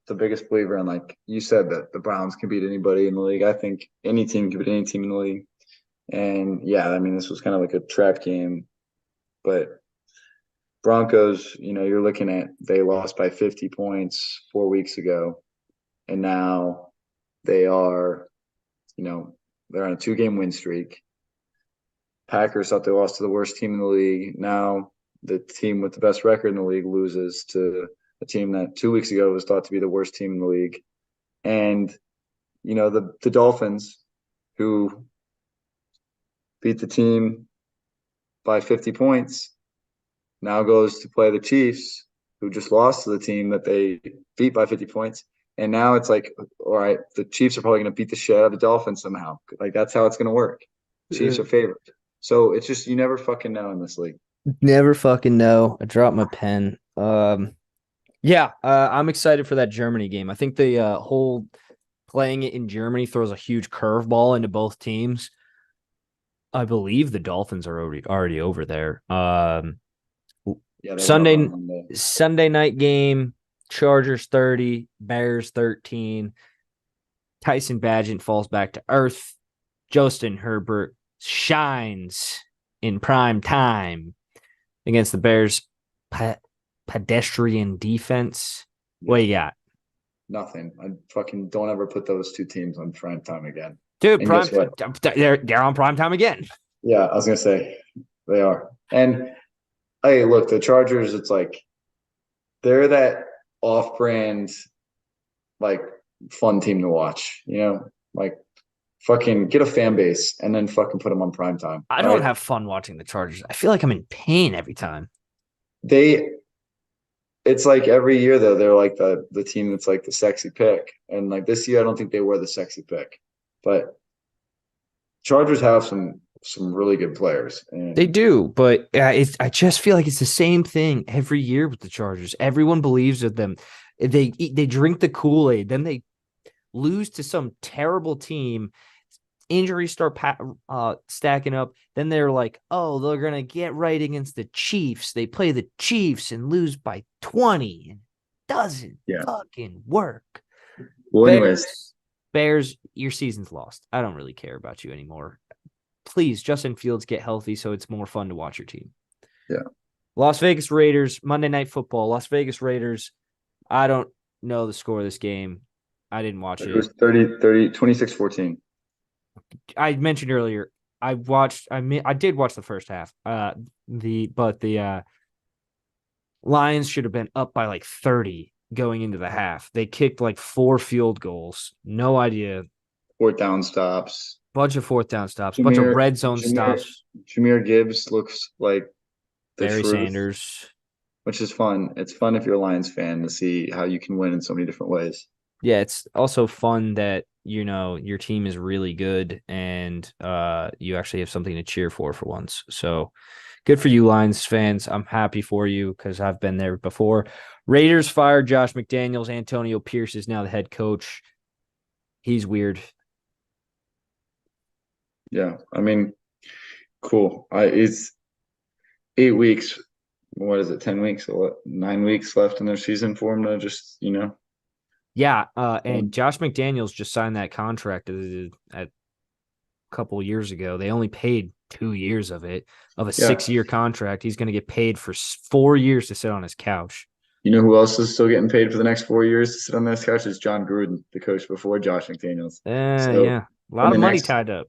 the biggest believer in, like you said, that the Browns can beat anybody in the league. I think any team can beat any team in the league. And yeah, I mean, this was kind of like a trap game, but Broncos, you're looking at they lost by 50 points 4 weeks ago, and now they are, you know, they're on a 2-game win streak. Packers thought they lost to the worst team in the league. Now the team with the best record in the league loses to a team that 2 weeks ago was thought to be the worst team in the league. And, the Dolphins, who beat the team by 50 points, now goes to play the Chiefs, who just lost to the team that they beat by 50 points. And now it's like, all right, the Chiefs are probably going to beat the shit out of the Dolphins somehow. Like, that's how it's going to work. Chiefs are favored. So it's just, you never fucking know in this league. Never fucking know. I dropped my pen. Yeah, I'm excited for that Germany game. I think the whole playing it in Germany throws a huge curveball into both teams. I believe the Dolphins are already over there. Yeah, Sunday night game, Chargers 30, Bears 13. Tyson Badgett falls back to earth. Justin Herbert shines in prime time against the Bears pedestrian defense. What you got? Nothing. I fucking don't ever put those two teams on prime time again. Dude, and guess what? They're on prime time again. Yeah, I was gonna say they are. And hey, look, the Chargers, it's like they're that off-brand, like, fun team to watch, like fucking get a fan base and then fucking put them on prime time. I don't have fun watching the Chargers. I feel like I'm in pain every time. It's like every year though, they're like the team that's like the sexy pick. And like this year, I don't think they were the sexy pick. But Chargers have some really good players. And they do, but I just feel like it's the same thing every year with the Chargers. Everyone believes in them. They drink the Kool-Aid, then they lose to some terrible team. Injuries start stacking up. Then they're like, oh, they're going to get right against the Chiefs. They play the Chiefs and lose by 20. And it doesn't fucking work. Well, anyways. Bears, your season's lost. I don't really care about you anymore. Please, Justin Fields, get healthy so it's more fun to watch your team. Yeah. Las Vegas Raiders, Monday Night Football. Las Vegas Raiders, I don't know the score of this game. I didn't watch it. It was 26-14. I mentioned earlier, I did watch the first half. The Lions should have been up by like 30 going into the half. They kicked like 4 field goals. No idea. Fourth down stops. Bunch of fourth down stops. Bunch of red zone stops. Jahmyr Gibbs looks like Barry Sanders. Which is fun. It's fun if you're a Lions fan to see how you can win in so many different ways. Yeah, it's also fun that, your team is really good and you actually have something to cheer for once. So good for you, Lions fans. I'm happy for you because I've been there before. Raiders fired Josh McDaniels. Antonio Pierce is now the head coach. He's weird. Yeah, I mean, cool. It's 8 weeks. What is it? 10 weeks? Or what? 9 weeks left in their season for them to just, Yeah, and Josh McDaniels just signed that contract a couple years ago. They only paid 2 years of it, of a 6-year contract. He's going to get paid for 4 years to sit on his couch. You know who else is still getting paid for the next 4 years to sit on this couch? Is John Gruden, the coach before Josh McDaniels. Yeah, a lot of money tied up.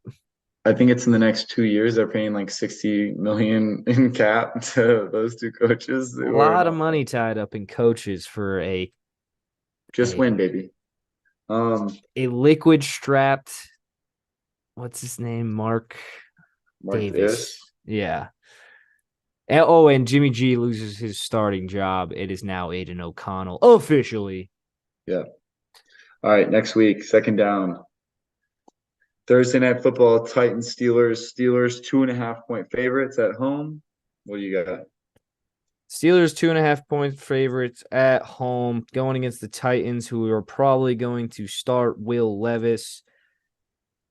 I think it's in the next 2 years they're paying like $60 million in cap to those two coaches. A lot of money tied up in coaches for win, baby. A liquid strapped. What's his name? Mark Davis. Yeah. And Jimmy G loses his starting job. It is now Aiden O'Connell officially. Yeah. All right. Next week, second down. Thursday Night Football, Titans, Steelers. Steelers 2.5-point favorites at home. What do you got? Steelers 2.5-point favorites at home going against the Titans, who are probably going to start Will Levis.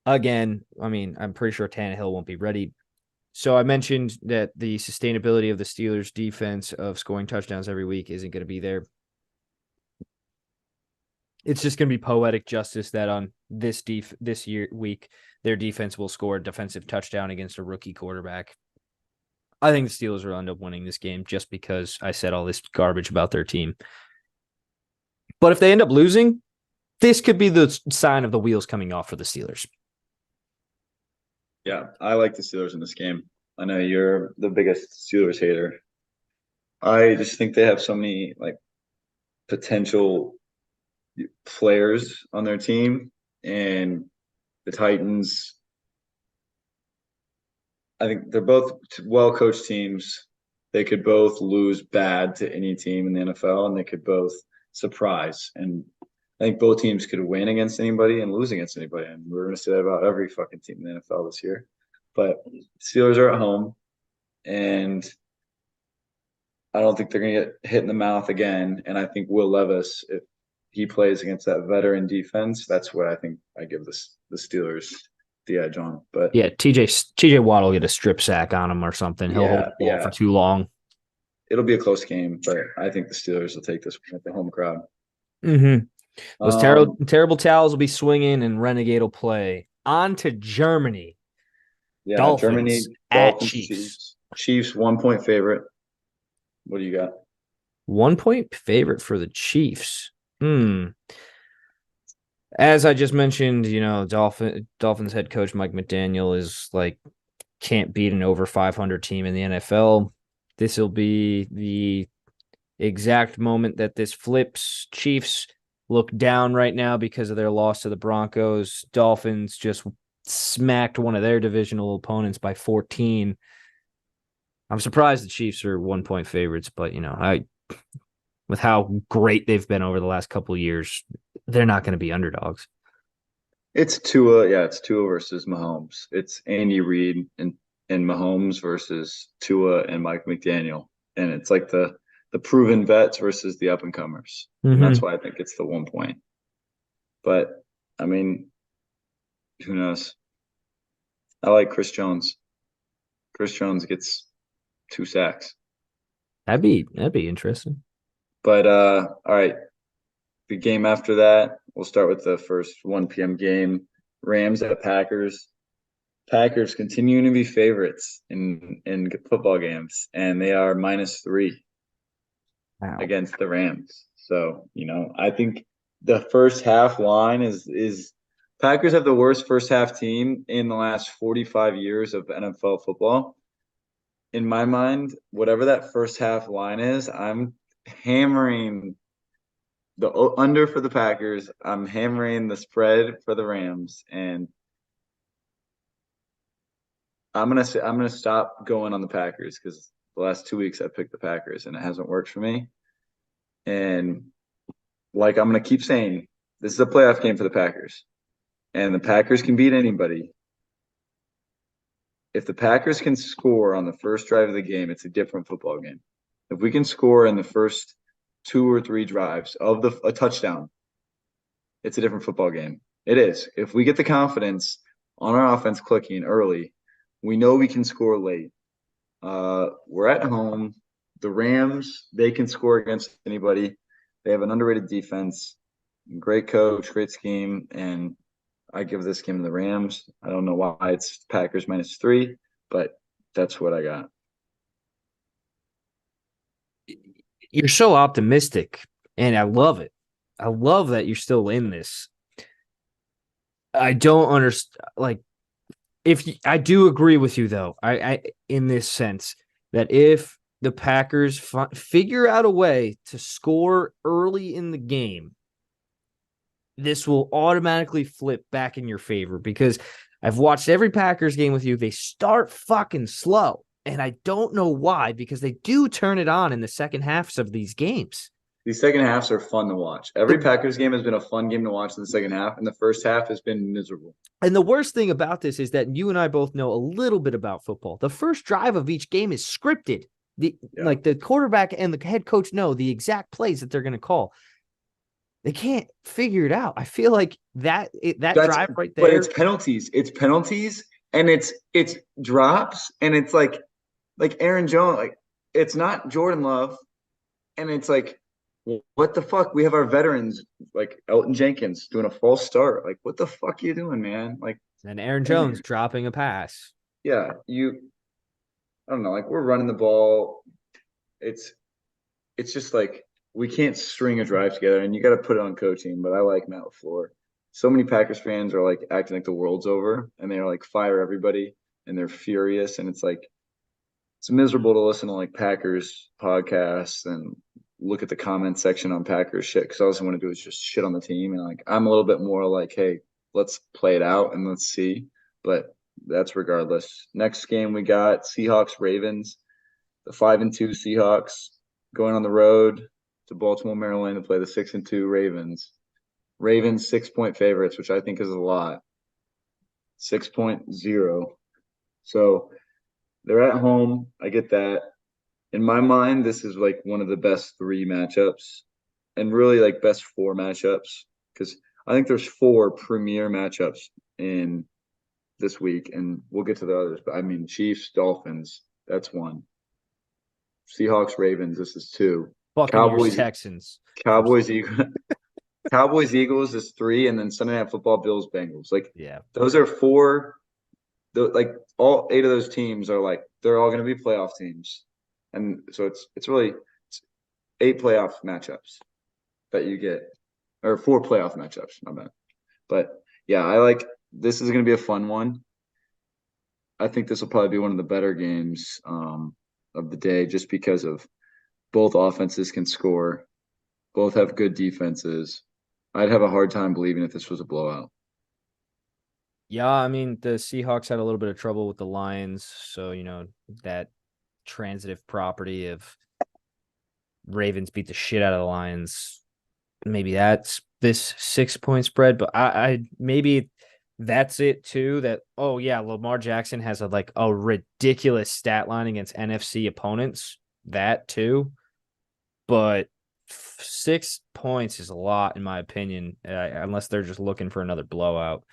Again, I mean, I'm pretty sure Tannehill won't be ready. So I mentioned that the sustainability of the Steelers defense of scoring touchdowns every week isn't going to be there. It's just going to be poetic justice that on this week, their defense will score a defensive touchdown against a rookie quarterback. I think the Steelers will end up winning this game just because I said all this garbage about their team. But if they end up losing, this could be the sign of the wheels coming off for the Steelers. Yeah, I like the Steelers in this game. I know you're the biggest Steelers hater. I just think they have so many like potential players on their team, and the Titans, I think they're both well-coached teams. They could both lose bad to any team in the NFL, and they could both surprise. And I think both teams could win against anybody and lose against anybody. And we're going to say that about every fucking team in the NFL this year. But Steelers are at home, and I don't think they're going to get hit in the mouth again. And I think Will Levis, if he plays against that veteran defense, that's what I think I give the Steelers the edge on. But yeah, TJ Watt will get a strip sack on him or something. He'll hold the ball for too long. It'll be a close game, but I think the Steelers will take this with the home crowd. Mm-hmm. Those terrible towels will be swinging, and Renegade will play. On to Germany. Yeah, Dolphins Germany at Dolphins, Chiefs. Chiefs 1-point favorite. What do you got? 1-point favorite for the Chiefs. As I just mentioned, Dolphins head coach Mike McDaniel is like can't beat an over 500 team in the NFL. This will be the exact moment that this flips. Chiefs look down right now because of their loss to the Broncos. Dolphins just smacked one of their divisional opponents by 14. I'm surprised the Chiefs are 1-point favorites, but with how great they've been over the last couple of years, they're not going to be underdogs. It's Tua, it's Tua versus Mahomes. It's Andy Reid and Mahomes versus Tua and Mike McDaniel. And it's like the proven vets versus the up and comers. Mm-hmm. And that's why I think it's the 1 point. But I mean, who knows? I like Chris Jones. Chris Jones gets 2 sacks. That'd be interesting. But all right. The game after that, we'll start with the first 1 p.m. game. Rams at Packers. Packers continuing to be favorites in football games, and they are -3 against the Rams. So, I think the first half line is Packers have the worst first half team in the last 45 years of NFL football. In my mind, whatever that first half line is, I'm hammering the under for the Packers. I'm hammering the spread for the Rams, and I'm gonna stop going on the Packers because the last 2 weeks I picked the Packers and it hasn't worked for me. And like I'm gonna keep saying, this is a playoff game for the Packers, and the Packers can beat anybody. If the Packers can score on the first drive of the game, it's a different football game. If we can score in the first 2 or 3 drives of a touchdown, it's a different football game. It is. If we get the confidence on our offense clicking early, we know we can score late. We're at home. The Rams, they can score against anybody. They have an underrated defense, great coach, great scheme, and I give this game to the Rams. I don't know why it's Packers -3, but that's what I got. You're so optimistic, and I love it. I love that you're still in this. I don't understand. I do agree with you, though. I in this sense that if the Packers figure out a way to score early in the game, this will automatically flip back in your favor because I've watched every Packers game with you. They start fucking slow. And I don't know why, because they do turn it on in the second halves of these games. These second halves are fun to watch. Every Packers game has been a fun game to watch in the second half, and the first half has been miserable. And the worst thing about this is that you and I both know a little bit about football. The first drive of each game is scripted. Like the quarterback and the head coach know the exact plays that they're going to call. They can't figure it out. I feel like that drive right there. But it's penalties. It's penalties, and it's drops, and it's like Aaron Jones. Like, it's not Jordan Love, and it's like What the fuck? We have our veterans like Elton Jenkins doing a false start. Like, what the fuck are you doing, man? Like, And Aaron come Jones here. dropping a pass. Yeah, I don't know, like we're running the ball. It's it's just like we can't string a drive together, and you got to put it on coaching. But I like Matt LaFleur. So many Packers fans are like acting like the world's over, and they're like fire everybody, and they're furious, and it's miserable to listen to like Packers podcasts and look at the comment section on Packers shit because all I want to do is just shit on the team. And like I'm a little bit more like, hey, let's play it out and let's see. But that's regardless. Next game we got Seahawks Ravens, the 5-2 Seahawks going on the road to Baltimore, Maryland to play the 6-2 Ravens. Ravens 6-point favorites, which I think is a lot. 6.0. So they're at home. I get that. In my mind, this is like one of the best three matchups and really like best four matchups because I think there's four premier matchups in this week, and we'll get to the others. But I mean, Chiefs, Dolphins, that's one. Seahawks, Ravens, this is two. Buccaneers, Cowboys, Texans. Cowboys, Eagles, Cowboys, Eagles is three, and then Sunday Night Football, Bills, Bengals. Like Yeah. those are four. Like all eight of those teams are like they're all going to be playoff teams, and so it's really it's eight playoff matchups that you get, or four playoff matchups. My bad. But yeah, I like this is going to be a fun one. I think this will probably be one of the better games of the day, just because of both offenses can score, both have good defenses. I'd have a hard time believing if this was a blowout. Yeah, I mean, the Seahawks had a little bit of trouble with the Lions, so that transitive property of Ravens beat the shit out of the Lions. Maybe that's this 6-point spread, but I maybe that's it too. That Lamar Jackson has a ridiculous stat line against NFC opponents. That too, but 6 points is a lot in my opinion, unless they're just looking for another blowout.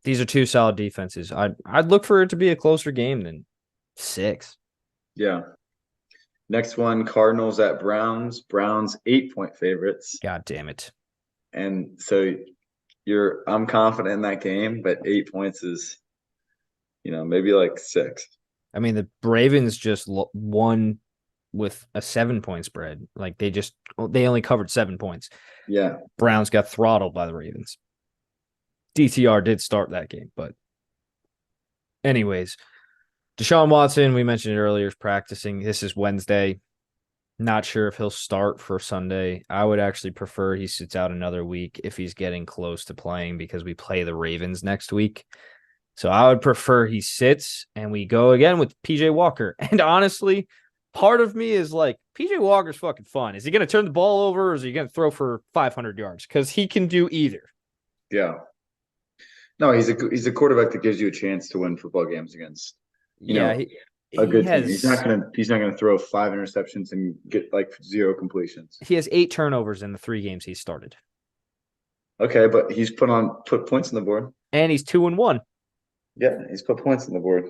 These are two solid defenses. I'd look for it to be a closer game than 6. Yeah. Next one, Cardinals at Browns. Browns 8-point favorites. God damn it. And so I'm confident in that game, but 8 points is, maybe like 6. I mean, the Ravens just won with a 7-point spread. Like they only covered 7 points. Yeah. Browns got throttled by the Ravens. DTR did start that game, but anyways, Deshaun Watson, we mentioned it earlier, is practicing. This is Wednesday. Not sure if he'll start for Sunday. I would actually prefer he sits out another week if he's getting close to playing because we play the Ravens next week. So I would prefer he sits and we go again with PJ Walker. And honestly, part of me is like, PJ Walker's fucking fun. Is he going to turn the ball over or is he going to throw for 500 yards? Because he can do either. Yeah. No, he's a quarterback that gives you a chance to win football games against, a good team. He's not gonna throw 5 interceptions and get like 0 completions. He has 8 turnovers in the 3 games he started. Okay, but he's put points on the board. And he's 2-1. Yeah, he's put points on the board.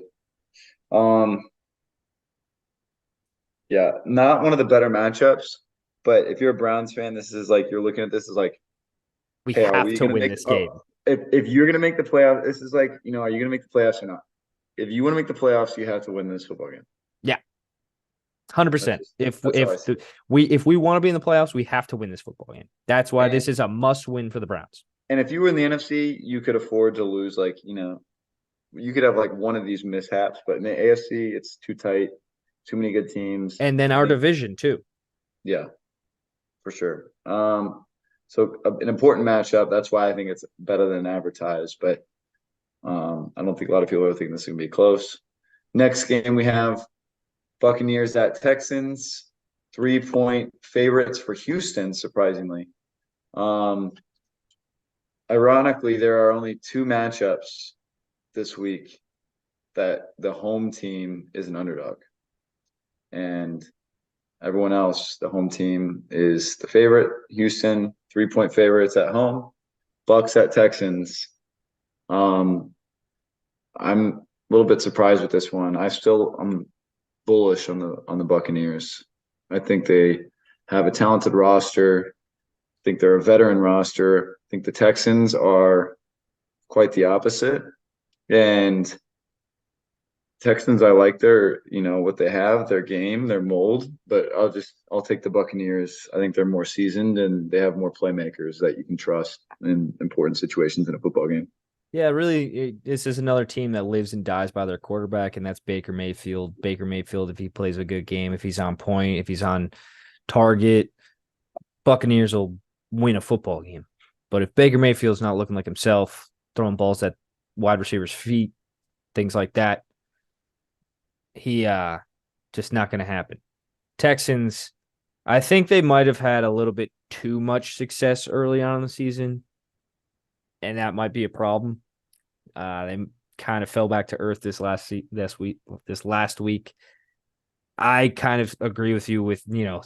Yeah, not one of the better matchups, but if you're a Browns fan, this is like you're looking at this as like we hey, have to win this game. If you're gonna make the playoffs, this is like, are you gonna make the playoffs or not? If you want to make the playoffs, you have to win this football game. Yeah. 100%. If we want to be in the playoffs, we have to win this football game. That's why this is a must-win for the Browns. And if you were in the NFC, you could afford to lose you could have like one of these mishaps, but in the AFC, it's too tight, too many good teams. And then our division too. Yeah, for sure. So an important matchup. That's why I think it's better than advertised, but I don't think a lot of people are thinking this is going to be close. Next game we have Buccaneers at Texans, 3-point favorites for Houston, surprisingly. Ironically, there are only 2 matchups this week that the home team is an underdog. And everyone else, the home team is the favorite. Houston, 3-point favorites at home. Bucks at Texans. I'm a little bit surprised with this one. I'm bullish on the Buccaneers. I think they have a talented roster. I think they're a veteran roster. I think the Texans are quite the opposite. And Texans, I like their, what they have, their game, their mold, but I'll take the Buccaneers. I think they're more seasoned and they have more playmakers that you can trust in important situations in a football game. Yeah, really, this is another team that lives and dies by their quarterback, and that's Baker Mayfield. Baker Mayfield, if he plays a good game, if he's on point, if he's on target, Buccaneers will win a football game. But if Baker Mayfield's not looking like himself, throwing balls at wide receivers' feet, things like that, he just not going to happen. Texans, I think they might have had a little bit too much success early on in the season, and that might be a problem. They kind of fell back to earth this last week. I kind of agree with you with,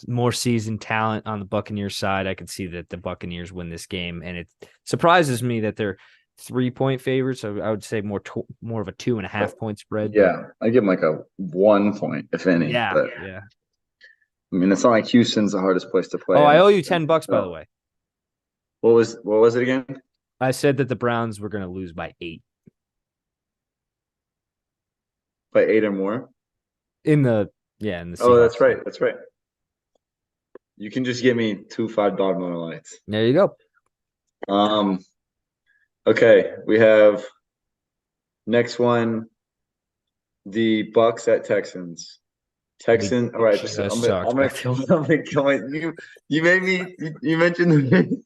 more seasoned talent on the Buccaneers side. I can see that the Buccaneers win this game, and it surprises me that they're 3-point favorites. So I would say more of a 2.5 point spread. Yeah, I give them like a 1 point, if any. Yeah, but, yeah. I mean, it's not like Houston's the hardest place to play. Oh, I owe you $10, by the way. What was it again? I said that the Browns were going to lose by 8. By 8 or more? In the Oh, that's right. That's right. You can just give me 2 $5 Miller Lights. There you go. Okay, we have next one, the Bucks at Texans. Texans. All right, I'm gonna kill something. You made me. You mentioned the.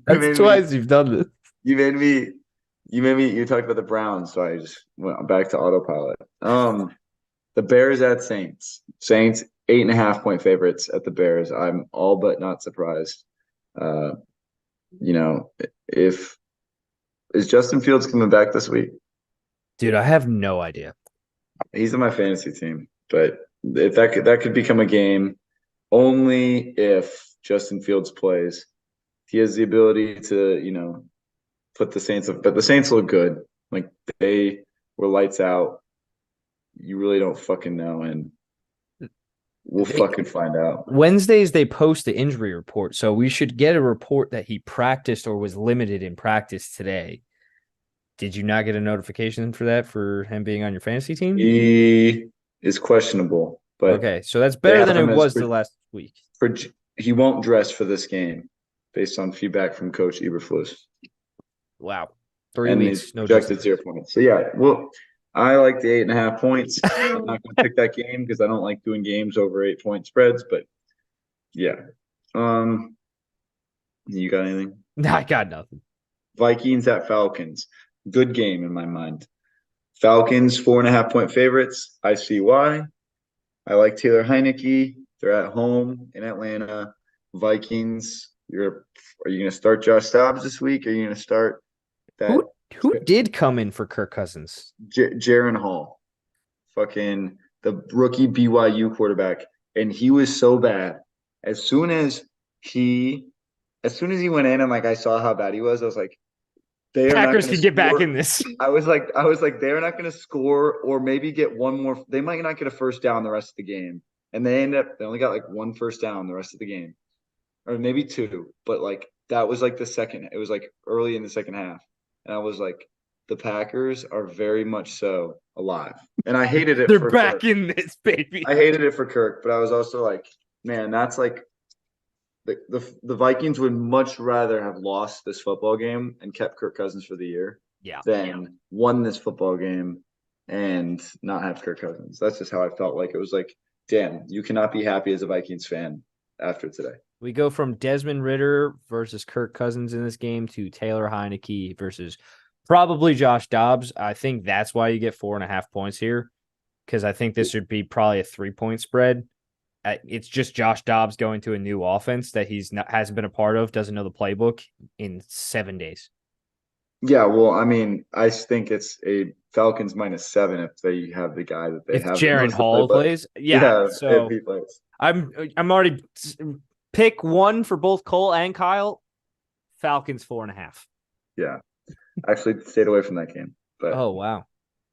That's twice you've done this. You made me. You talked about the Browns, so I just went back to autopilot. The Bears at Saints. Saints 8.5 point favorites at the Bears. I'm all but not surprised. If is Justin Fields coming back this week? Dude, I have no idea. He's on my fantasy team, but if that could become a game only if Justin Fields plays. He has the ability to, put the Saints up, but the Saints look good. Like they were lights out. You really don't fucking know, and we'll fucking find out. Wednesdays they post the injury report, so we should get a report that he practiced or was limited in practice today. Did you not get a notification for that for him being on your fantasy team? He is questionable, but okay, so that's better than it was the last week. He won't dress for this game, based on feedback from Coach Eberflus. Wow, 3 weeks, no projected 0 points. So yeah, well, I like the 8.5 points. I'm not going to pick that game because I don't like doing games over 8-point spreads. But yeah, you got anything? No, I got nothing. Vikings at Falcons. Good game in my mind. Falcons 4.5 point favorites. I see why. I like Taylor Heineke. They're at home in Atlanta. Vikings. Are you going to start Josh Dobbs this week? Or are you going to start that? Who did come in for Kirk Cousins? Jaren Hall, fucking the rookie BYU quarterback, and he was so bad. As soon as he went in and I saw how bad he was, I was like, Packers can get back in this. I was like, they're not going to score or maybe get one more. They might not get a first down the rest of the game, and they only got 1 first down the rest of the game, or maybe 2. But that was the second. It was early in the second half. And I was like, the Packers are very much so alive. And I hated it. They're back Kirk. In this, baby. I hated it for Kirk, but I was also like, man, that's the Vikings would much rather have lost this football game and kept Kirk Cousins for the year than won this football game and not have Kirk Cousins. That's just how I felt. It was damn, you cannot be happy as a Vikings fan after today. We go from Desmond Ridder versus Kirk Cousins in this game to Taylor Heineke versus probably Josh Dobbs. I think that's why you get 4.5 points here, because I think this should be probably a 3-point spread. It's just Josh Dobbs going to a new offense that hasn't been a part of, doesn't know the playbook in 7 days. Yeah, well, I mean, I think it's a Falcons -7 if they have the guy that they have. Jaren Hall plays. Yeah, so if he plays. I'm already. Pick one for both Cole and Kyle. Falcons 4.5. Yeah, actually stayed away from that game. But oh wow,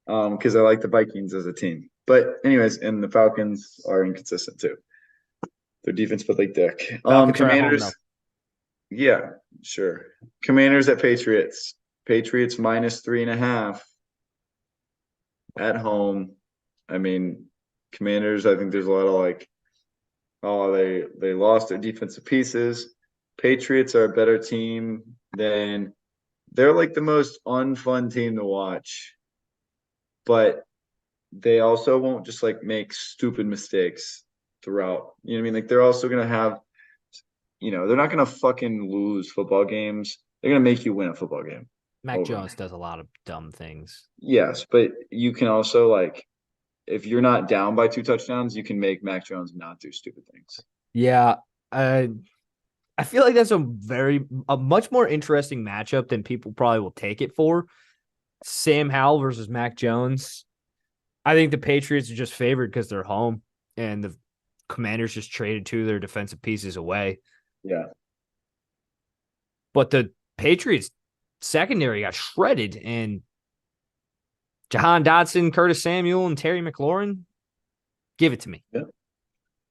because I like the Vikings as a team. But anyways, and the Falcons are inconsistent too. Their defense put like dick. Falcons are at home, Commanders. though. Yeah, sure. Commanders at Patriots. Patriots minus 3.5 at home. I mean, Commanders, I think there's a lot of like, oh, they lost their defensive pieces. Patriots are a better team than they're like the most unfun team to watch. But they also won't just like make stupid mistakes throughout. You know what I mean? Like they're also gonna have, they're not gonna fucking lose football games. They're gonna make you win a football game. Mac Jones does a lot of dumb things. Yes, but you can also like if you're not down by 2 touchdowns, you can make Mac Jones not do stupid things. Yeah, I feel like that's a much more interesting matchup than people probably will take it for. Sam Howell versus Mac Jones. I think the Patriots are just favored because they're home, and the Commanders just traded 2 of their defensive pieces away. Yeah. But the Patriots secondary got shredded, and Jahan Dotson, Curtis Samuel, and Terry McLaurin, give it to me. Yeah.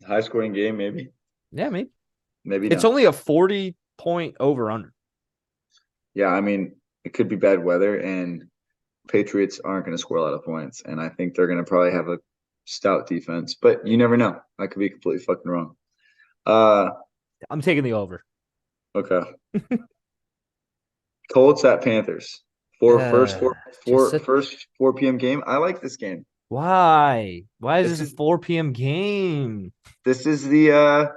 High scoring game, maybe. Yeah, maybe. Maybe it's not. only a 40-point over-under. Yeah, I mean, it could be bad weather, and Patriots aren't going to score a lot of points, and I think they're going to probably have a stout defense, but you never know. I could be completely fucking wrong. I'm taking the over. Okay. Colts at Panthers. First 4 p.m. game. I like this game. Why? Why is this a 4 p.m. game? This is the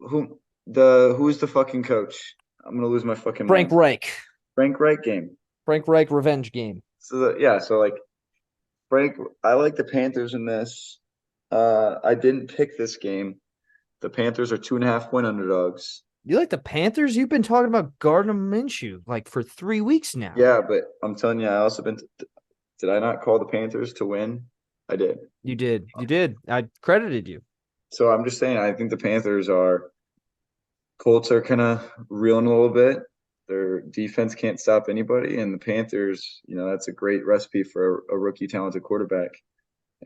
who's the fucking coach? I'm gonna lose my fucking Frank mind. Reich. Frank Reich game. Frank Reich revenge game. So like Frank, I like the Panthers in this. I didn't pick this game. The Panthers are 2.5-point underdogs. You like the Panthers? You've been talking about Gardner Minshew like for 3 weeks now. Yeah, but I'm telling you, I also did I not call the Panthers to win? I did. You did. You did. I credited you. So I'm just saying, I think the Colts are kind of reeling a little bit. Their defense can't stop anybody, and the Panthers, that's a great recipe for a rookie talented quarterback.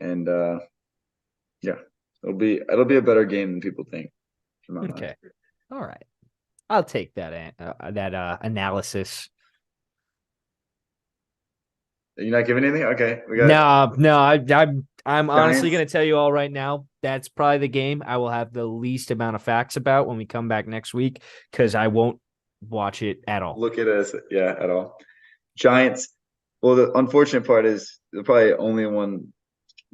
And yeah, it'll be a better game than people think. Okay. All right. I'll take that analysis. You're not giving anything? Okay. No. I'm honestly going to tell you all right now. That's probably the game I will have the least amount of facts about when we come back next week because I won't watch it at all. Look at it at all. Giants. Well, the unfortunate part is the probably only one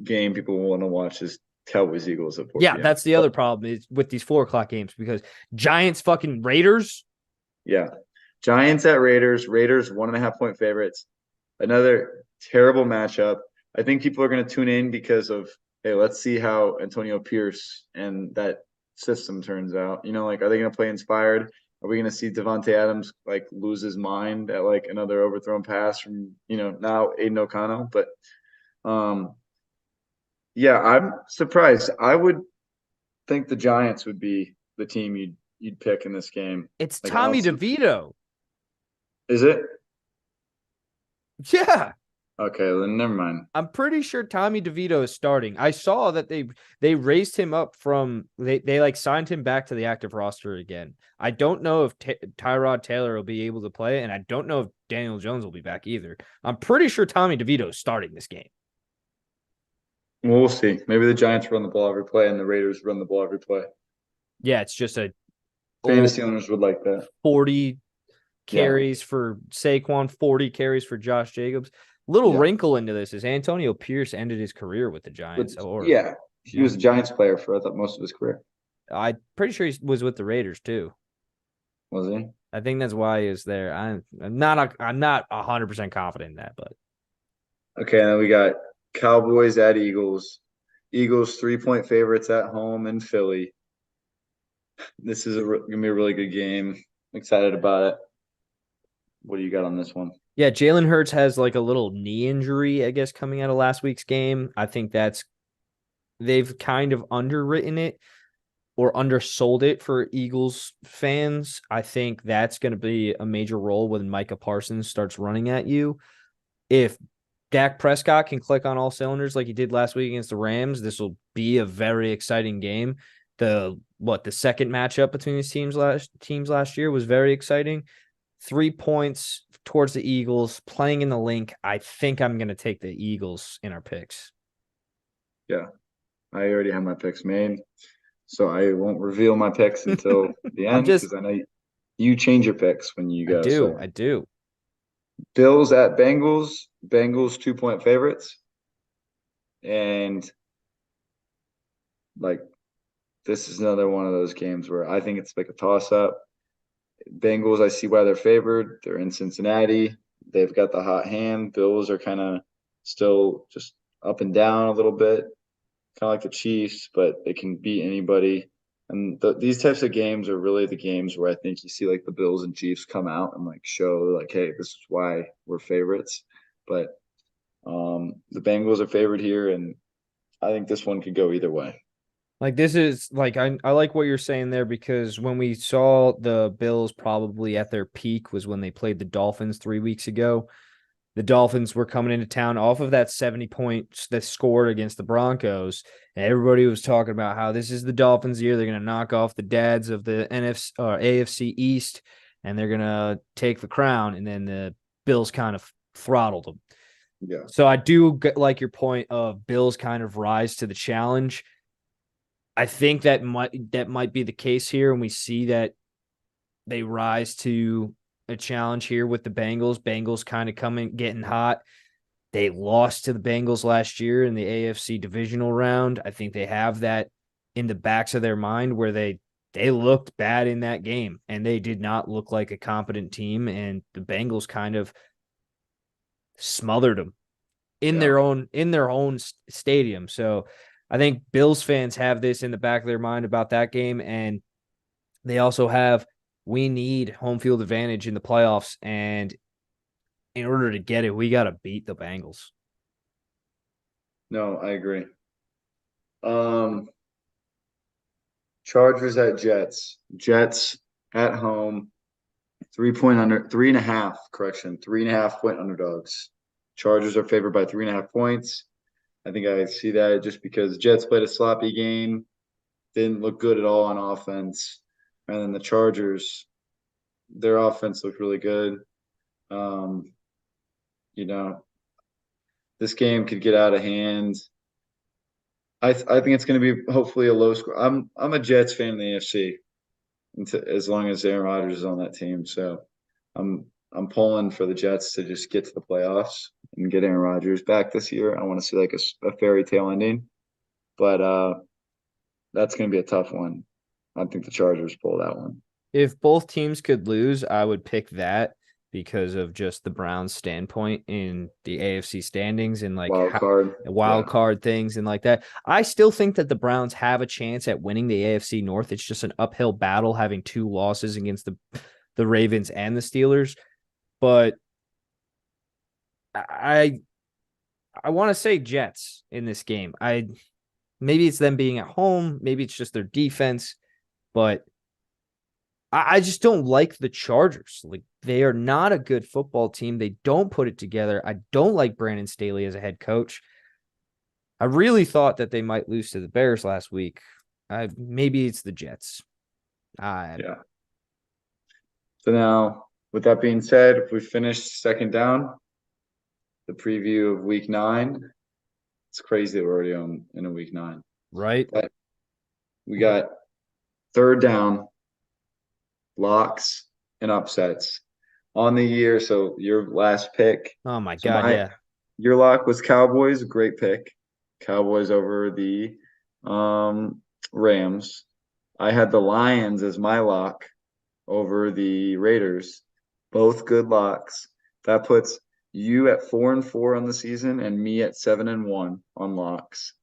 game people want to watch is Cowboys Eagles at 4 Yeah, p.m. that's the other problem is with these 4:00 games because Giants fucking Raiders. Yeah. Giants at Raiders. Raiders 1.5-point favorites. Another terrible matchup. I think people are going to tune in because of, hey, let's see how Antonio Pierce and that system turns out. Like, are they going to play inspired? Are we going to see Devontae Adams like lose his mind at like another overthrown pass from now Aiden O'Connell? But yeah, I'm surprised. I would think the Giants would be the team you'd pick in this game. It's like, Tommy DeVito. Is it? Yeah. Okay, then never mind. I'm pretty sure Tommy DeVito is starting. I saw that they raised him up from they like signed him back to the active roster again. I don't know if Tyrod Taylor will be able to play, and I don't know if Daniel Jones will be back either. I'm pretty sure Tommy DeVito is starting this game. Well, we'll see. Maybe the Giants run the ball every play and the Raiders run the ball every play. Yeah, it's just a fantasy owners would like that. 40 carries for Saquon, 40 carries for Josh Jacobs. Little wrinkle into this is Antonio Pierce ended his career with the Giants. He was a Giants player for I thought most of his career. I'm pretty sure he was with the Raiders too. Was he? I think that's why he was there. I'm not 100% confident in that, but okay. And then we got Cowboys at Eagles. Eagles 3-point favorites at home in Philly. This is gonna be a really good game. I'm excited about it. What do you got on this one? Yeah, Jalen Hurts has like a little knee injury, I guess, coming out of last week's game. I think they've kind of underwritten it or undersold it for Eagles fans. I think that's going to be a major role when Micah Parsons starts running at you. If Dak Prescott can click on all cylinders like he did last week against the Rams, this will be a very exciting game. The second matchup between these teams last year was very exciting. 3 points towards the Eagles playing in the Link. I think I'm going to take the Eagles in our picks. Yeah, I already have my picks made, so I won't reveal my picks until the end because I know you change your picks when you go. I do. Bills at Bengals. Bengals 2-point favorites, and like this is another one of those games where I think it's like a toss up. Bengals, I see why they're favored. They're in Cincinnati. They've got the hot hand. Bills are kind of still just up and down a little bit, kind of like the Chiefs, but they can beat anybody. And these types of games are really the games where I think you see like the Bills and Chiefs come out and like show like, hey, this is why we're favorites. But the Bengals are favored here, and I think this one could go either way. Like this is like I like what you're saying there because when we saw the Bills probably at their peak was when they played the Dolphins 3 weeks ago. The Dolphins were coming into town off of that 70 points that scored against the Broncos. And everybody was talking about how this is the Dolphins' year. They're going to knock off the dads of the NFC or AFC East, and they're going to take the crown. And then the Bills kind of throttled them. Yeah. So I do like your point of Bills kind of rise to the challenge. I think that might be the case here, and we see that they rise to a challenge here with the Bengals. Bengals kind of getting hot. They lost to the Bengals last year in the AFC divisional round. I think they have that in the backs of their mind where they looked bad in that game and they did not look like a competent team. And the Bengals kind of smothered them in their own stadium. So I think Bills fans have this in the back of their mind about that game. And they also have, we need home field advantage in the playoffs. And in order to get it, we got to beat the Bengals. No, I agree. Chargers at Jets. Jets at home. 3.5 point underdogs. Chargers are favored by 3.5 points. I think I see that just because Jets played a sloppy game, didn't look good at all on offense. And then the Chargers, their offense looked really good. This game could get out of hand. I think it's going to be hopefully a low score. I'm a Jets fan in the AFC, as long as Aaron Rodgers is on that team. So I'm pulling for the Jets to just get to the playoffs and get Aaron Rodgers back this year. I want to see like a fairy tale ending, but that's going to be a tough one. I think the Chargers pull that one. If both teams could lose, I would pick that because of just the Browns' standpoint in the AFC standings and like wild card things and like that. I still think that the Browns have a chance at winning the AFC North. It's just an uphill battle having 2 losses against the Ravens and the Steelers. But I want to say Jets in this game. Maybe it's them being at home, maybe it's just their defense, but I just don't like the Chargers. Like, they are not a good football team. They don't put it together. I don't like Brandon Staley as a head coach. I really thought that they might lose to the Bears last week. Maybe it's the Jets. Yeah. So now, with that being said, if we finish second down, the preview of Week 9, it's crazy that we're already in a Week 9. Right. But we got third down, locks, and upsets on the year. So your last pick. Oh my God, yeah. Your lock was Cowboys, great pick. Cowboys over the Rams. I had the Lions as my lock over the Raiders. Both good locks. That puts you at 4-4 on the season and me at 7-1 on locks.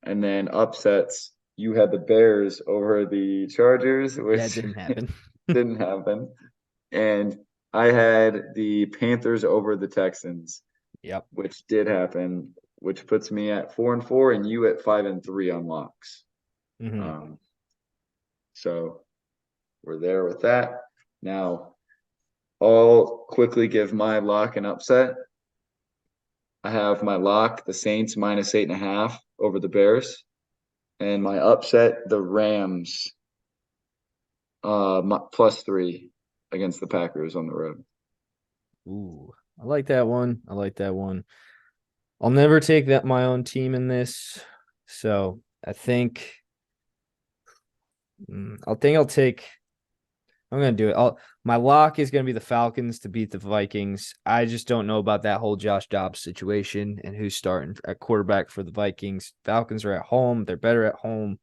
And then upsets, you had the Bears over the Chargers, which that didn't happen. didn't happen. And I had the Panthers over the Texans. Yep. Which did happen, which puts me at 4-4 and you at 5-3 on locks. Mm-hmm. So we're there with that. Now, I'll quickly give my lock and upset. I have my lock, the Saints -8.5 over the Bears, and my upset, the Rams, +3 against the Packers on the road. Ooh, I like that one. I like that one. I'll never take that my own team in this. So I think I'll take I'm gonna do it. My lock is gonna be the Falcons to beat the Vikings. I just don't know about that whole Josh Dobbs situation and who's starting at quarterback for the Vikings. Falcons are at home, they're better at home.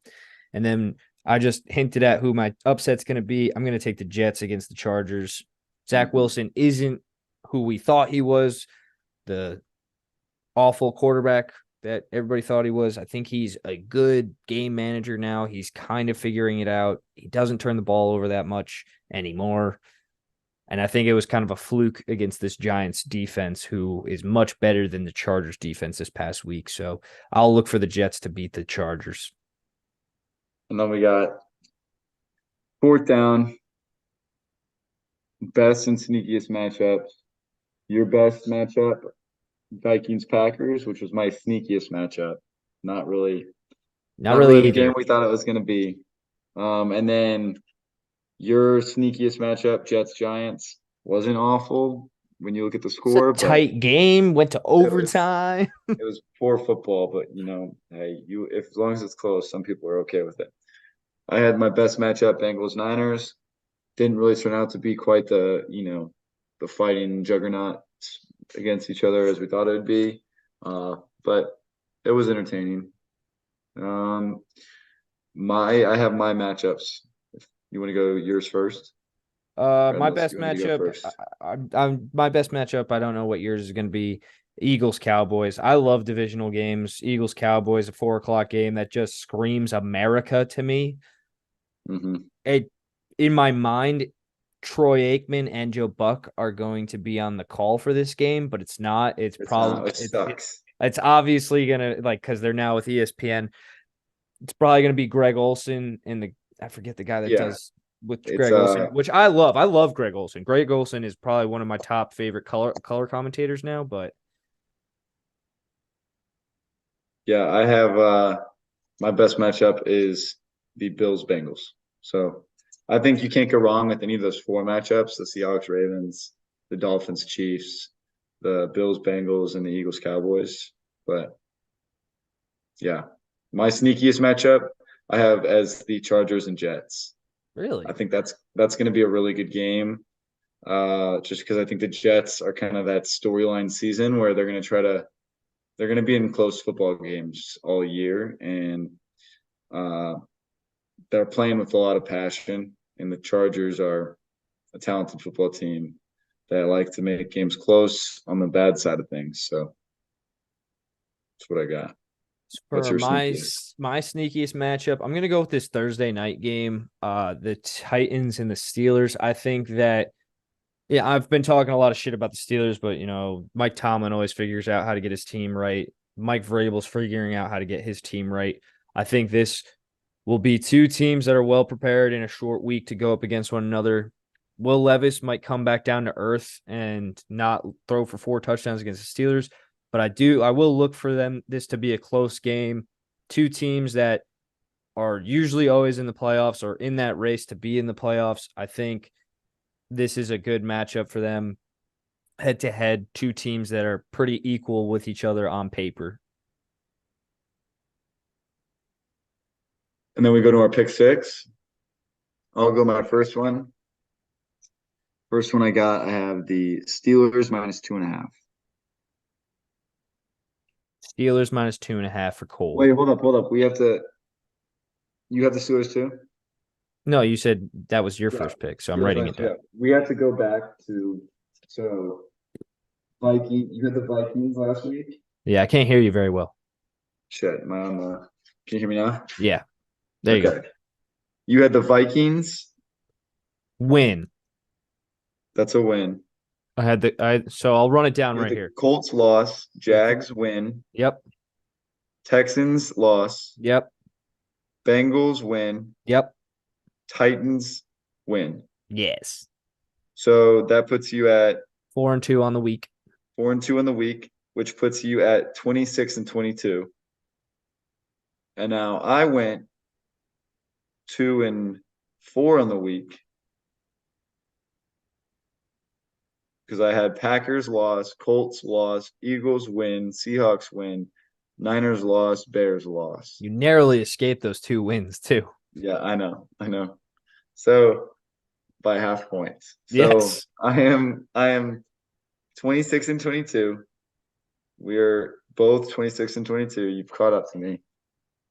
And then I just hinted at who my upset's gonna be. I'm gonna take the Jets against the Chargers. Zach Wilson isn't who we thought he was, the awful quarterback that everybody thought he was. I think he's a good game manager now. He's kind of figuring it out. He doesn't turn the ball over that much anymore. And I think it was kind of a fluke against this Giants defense, who is much better than the Chargers defense this past week. So I'll look for the Jets to beat the Chargers. And then we got 4th down, best and sneakiest matchups. Your best matchup, Vikings Packers, which was my sneakiest matchup. Not really the either. game we thought it was going to be. And then your sneakiest matchup, Jets Giants, wasn't awful when you look at the score. It's a tight game, went to overtime. It was poor football, but hey, as long as it's close, some people are okay with it. I had my best matchup, Bengals Niners. Didn't really turn out to be quite the fighting juggernaut against each other as we thought it would be. But it was entertaining. I have my matchups. If you want to go yours first. My best matchup. My best matchup. I don't know what yours is going to be. Eagles Cowboys. I love divisional games. Eagles Cowboys, a 4:00 game that just screams America to me. In my mind, Troy Aikman and Joe Buck are going to be on the call for this game, but it's not. It's probably sucks. It's obviously gonna because they're now with ESPN. It's probably gonna be Greg Olsen and I forget the guy that does with Greg Olsen, which I love. I love Greg Olsen. Greg Olsen is probably one of my top favorite color commentators now. But yeah, I have my best matchup is the Bills Bengals. So I think you can't go wrong with any of those 4 matchups: the Seahawks Ravens, the Dolphins Chiefs, the Bills Bengals, and the Eagles Cowboys. But yeah, my sneakiest matchup I have as the Chargers and Jets. Really, I think that's going to be a really good game. Just because I think the Jets are kind of that storyline season where they're going to be in close football games all year, and they're playing with a lot of passion. And the Chargers are a talented football team that like to make games close on the bad side of things. So that's what I got. For my sneakiest matchup, I'm gonna go with this Thursday night game. The Titans and the Steelers. I think that I've been talking a lot of shit about the Steelers, but Mike Tomlin always figures out how to get his team right. Mike Vrabel's figuring out how to get his team right. I think this will be 2 teams that are well prepared in a short week to go up against one another. Will Levis might come back down to earth and not throw for 4 touchdowns against the Steelers. But I will look for this to be a close game. 2 teams that are usually always in the playoffs or in that race to be in the playoffs. I think this is a good matchup for them. Head to head, 2 teams that are pretty equal with each other on paper. And then we go to our pick 6. I'll go my first one. First one I have the Steelers -2.5. Steelers -2.5 for Cole. Wait, hold up. You have the Steelers too? No, you said that was your first pick, so I'm writing it down. Yeah. We have to go back to Viking. You had the Vikings last week? Yeah, I can't hear you very well. Shit, am I on the? Can you hear me now? Yeah, there you go. You had the Vikings win. That's a win. So I'll run it down right here. Colts loss, Jags win. Yep. Texans loss. Yep. Bengals win. Yep. Titans win. Yes. So that puts you at 4-2 on the week. 4-2 on the week which puts you at 26-22. And now I went 2-4 on the week because I had Packers loss, Colts loss, Eagles win, Seahawks win, Niners loss, Bears loss. You narrowly escaped those 2 wins too. Yeah, I know. So by half points. So Yes. I am 26-22. We're both 26-22. You've caught up to me.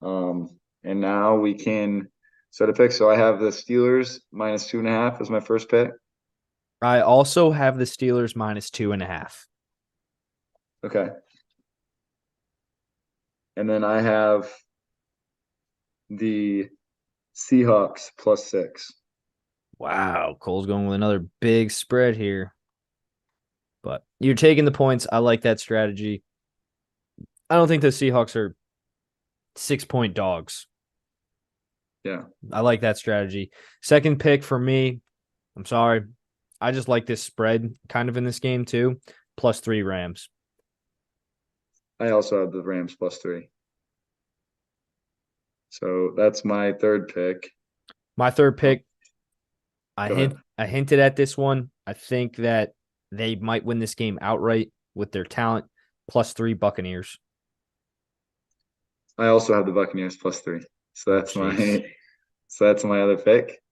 And now we can set a pick. So I have the Steelers -2.5 as my first pick. I also have the Steelers -2.5. Okay. And then I have the Seahawks +6. Wow. Cole's going with another big spread here. But you're taking the points. I like that strategy. I don't think the Seahawks are 6-point dogs. Yeah. I like that strategy. Second pick for me, I'm sorry. I just like this spread kind of in this game too. +3 Rams. I also have the Rams +3. So that's my third pick. My third pick, Go ahead. I hinted at this one. I think that they might win this game outright with their talent. +3 Buccaneers. I also have the Buccaneers +3. So that's Jeez. my other pick.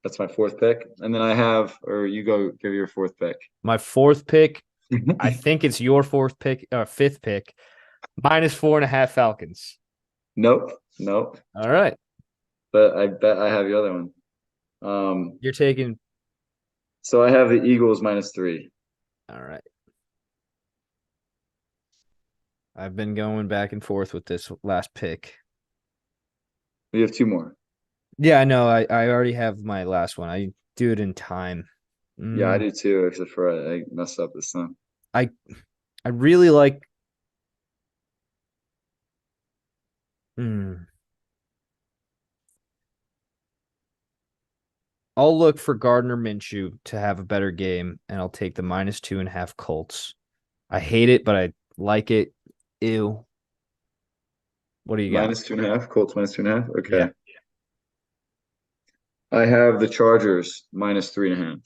That's my fourth pick. And then I have, or you go give your fourth pick. My fourth pick, I think it's your fifth pick, -4.5 Falcons. Nope. All right. But I bet I have the other one. You're taking. So I have the Eagles -3. All right. I've been going back and forth with this last pick. We have 2 more. Yeah, I know. I already have my last one. I do it in time. Yeah, I do too, except for I messed up this time. I really like. I'll look for Gardner Minshew to have a better game, and I'll take the -2.5 Colts. I hate it, but I like it. Ew. What do you got? -2.5. Colts -2.5. Okay. Yeah. I have the Chargers -3.5.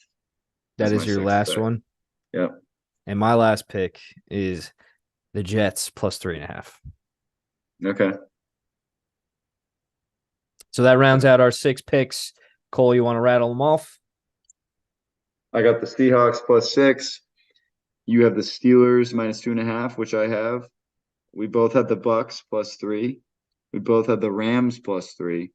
That That's is my your sixth last pick. one? Yep. And my last pick is the Jets +3.5. Okay. So that rounds out our 6 picks. Cole, you want to rattle them off? I got the Seahawks +6. You have the Steelers -2.5, which I have. We both had the Bucks +3. We both had the Rams +3.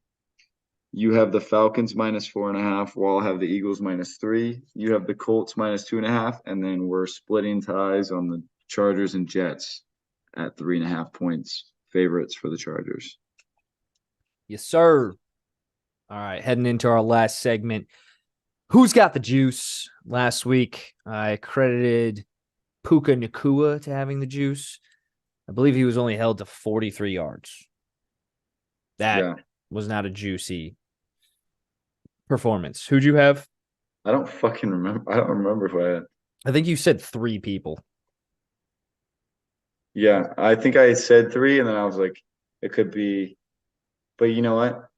You have the Falcons -4.5, while I have the Eagles -3. You have the Colts -2.5, and then we're splitting ties on the Chargers and Jets at 3.5 points. Favorites for the Chargers. Yes, sir. All right, heading into our last segment. Who's got the juice? Last week, I credited Puka Nacua to having the juice. I believe he was only held to 43 yards. That was not a juicy performance. Who'd you have? I don't fucking remember. I don't remember who I had. I think you said 3 people. Yeah, I think I said 3, and then I was like, it could be. But you know what?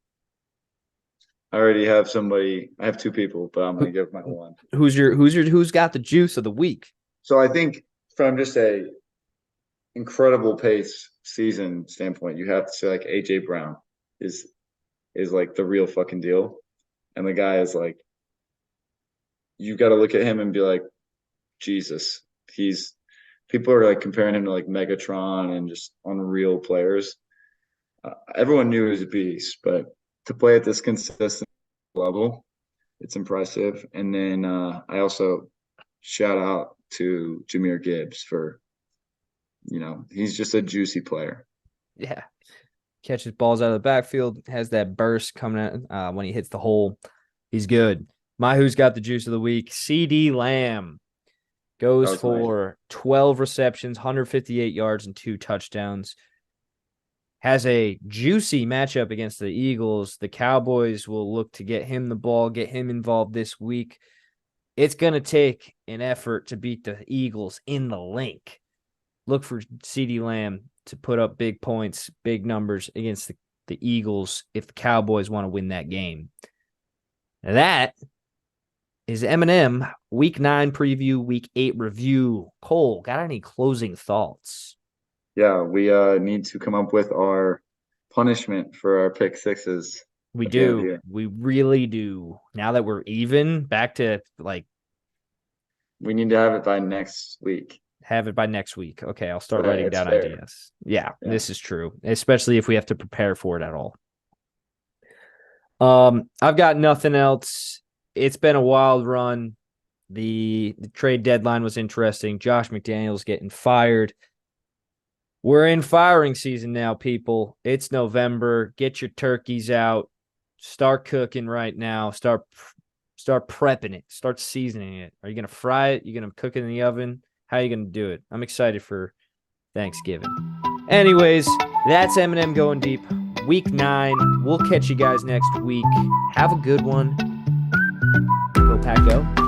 I already have somebody. I have 2 people, but I'm gonna give my one. Who's got the juice of the week? So I think from just a incredible pace season standpoint, you have to say like AJ Brown is like the real fucking deal. And the guy is like, you got to look at him and be like, Jesus, people are like comparing him to like Megatron and just unreal players. Everyone knew he was a beast, but to play at this consistent level, it's impressive. And then I also shout out to Jahmyr Gibbs for, he's just a juicy player. Yeah. Catches balls out of the backfield, has that burst coming out when he hits the hole. He's good. My who's got the juice of the week, CeeDee Lamb goes for 12 receptions, 158 yards, and 2 touchdowns. Has a juicy matchup against the Eagles. The Cowboys will look to get him the ball, get him involved this week. It's going to take an effort to beat the Eagles in the link. look for CeeDee Lamb to put up big points, big numbers against the Eagles if the Cowboys want to win that game. Now that is MnM Week 9 preview, Week 8 review. Cole, got any closing thoughts? Yeah, we need to come up with our punishment for our pick sixes. We do. We really do. Now that we're even, back to like. We need to have it by next week. Have it by next week. Okay, I'll start writing down ideas. Yeah, this is true, especially if we have to prepare for it at all. I've got nothing else. It's been a wild run. The trade deadline was interesting. Josh McDaniels getting fired. We're in firing season now, people. It's November. Get your turkeys out. Start cooking right now. Start prepping it. Start seasoning it. Are you going to fry it? You going to cook it in the oven? How are you going to do it? I'm excited for Thanksgiving. Anyways, that's MnM Going Deep. Week 9. We'll catch you guys next week. Have a good one. Go Pack Go.